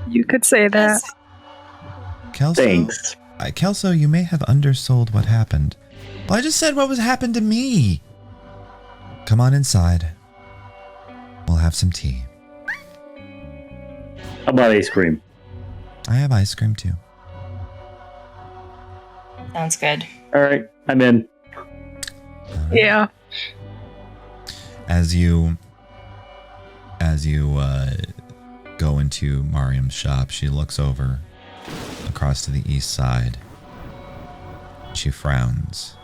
You could say that. Kelsou, Thanks. Kelsou, you may have undersold what happened. Well, I just said what was happened to me. Come on inside. We'll have some tea. How about ice cream? I have ice cream too. Sounds good. All right, I'm in. Yeah. As you go into Mariam's shop, she looks over across to the east side. She frowns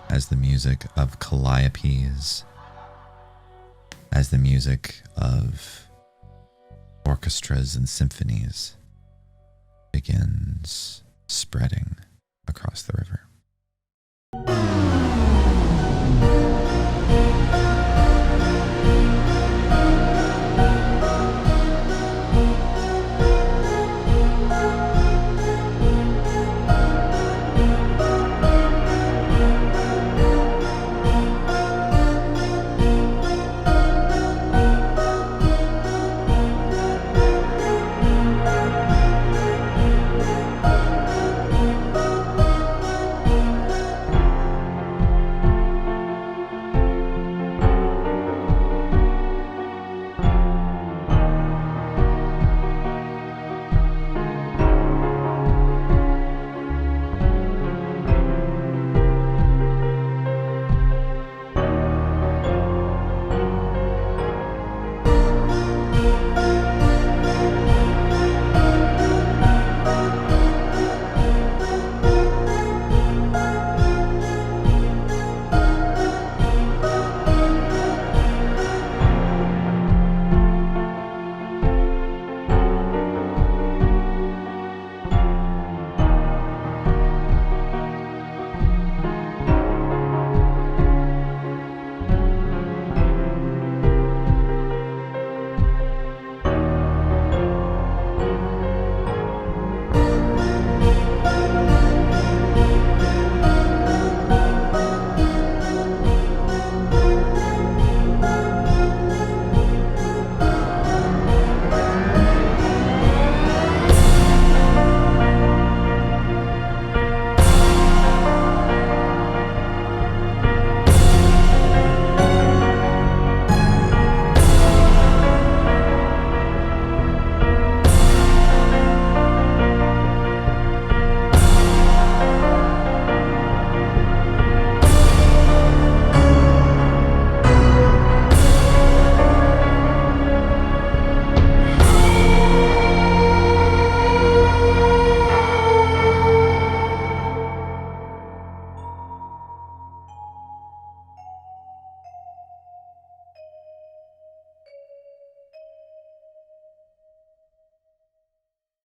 as the music of Calliope's as the music of orchestras and symphonies begins spreading across the river.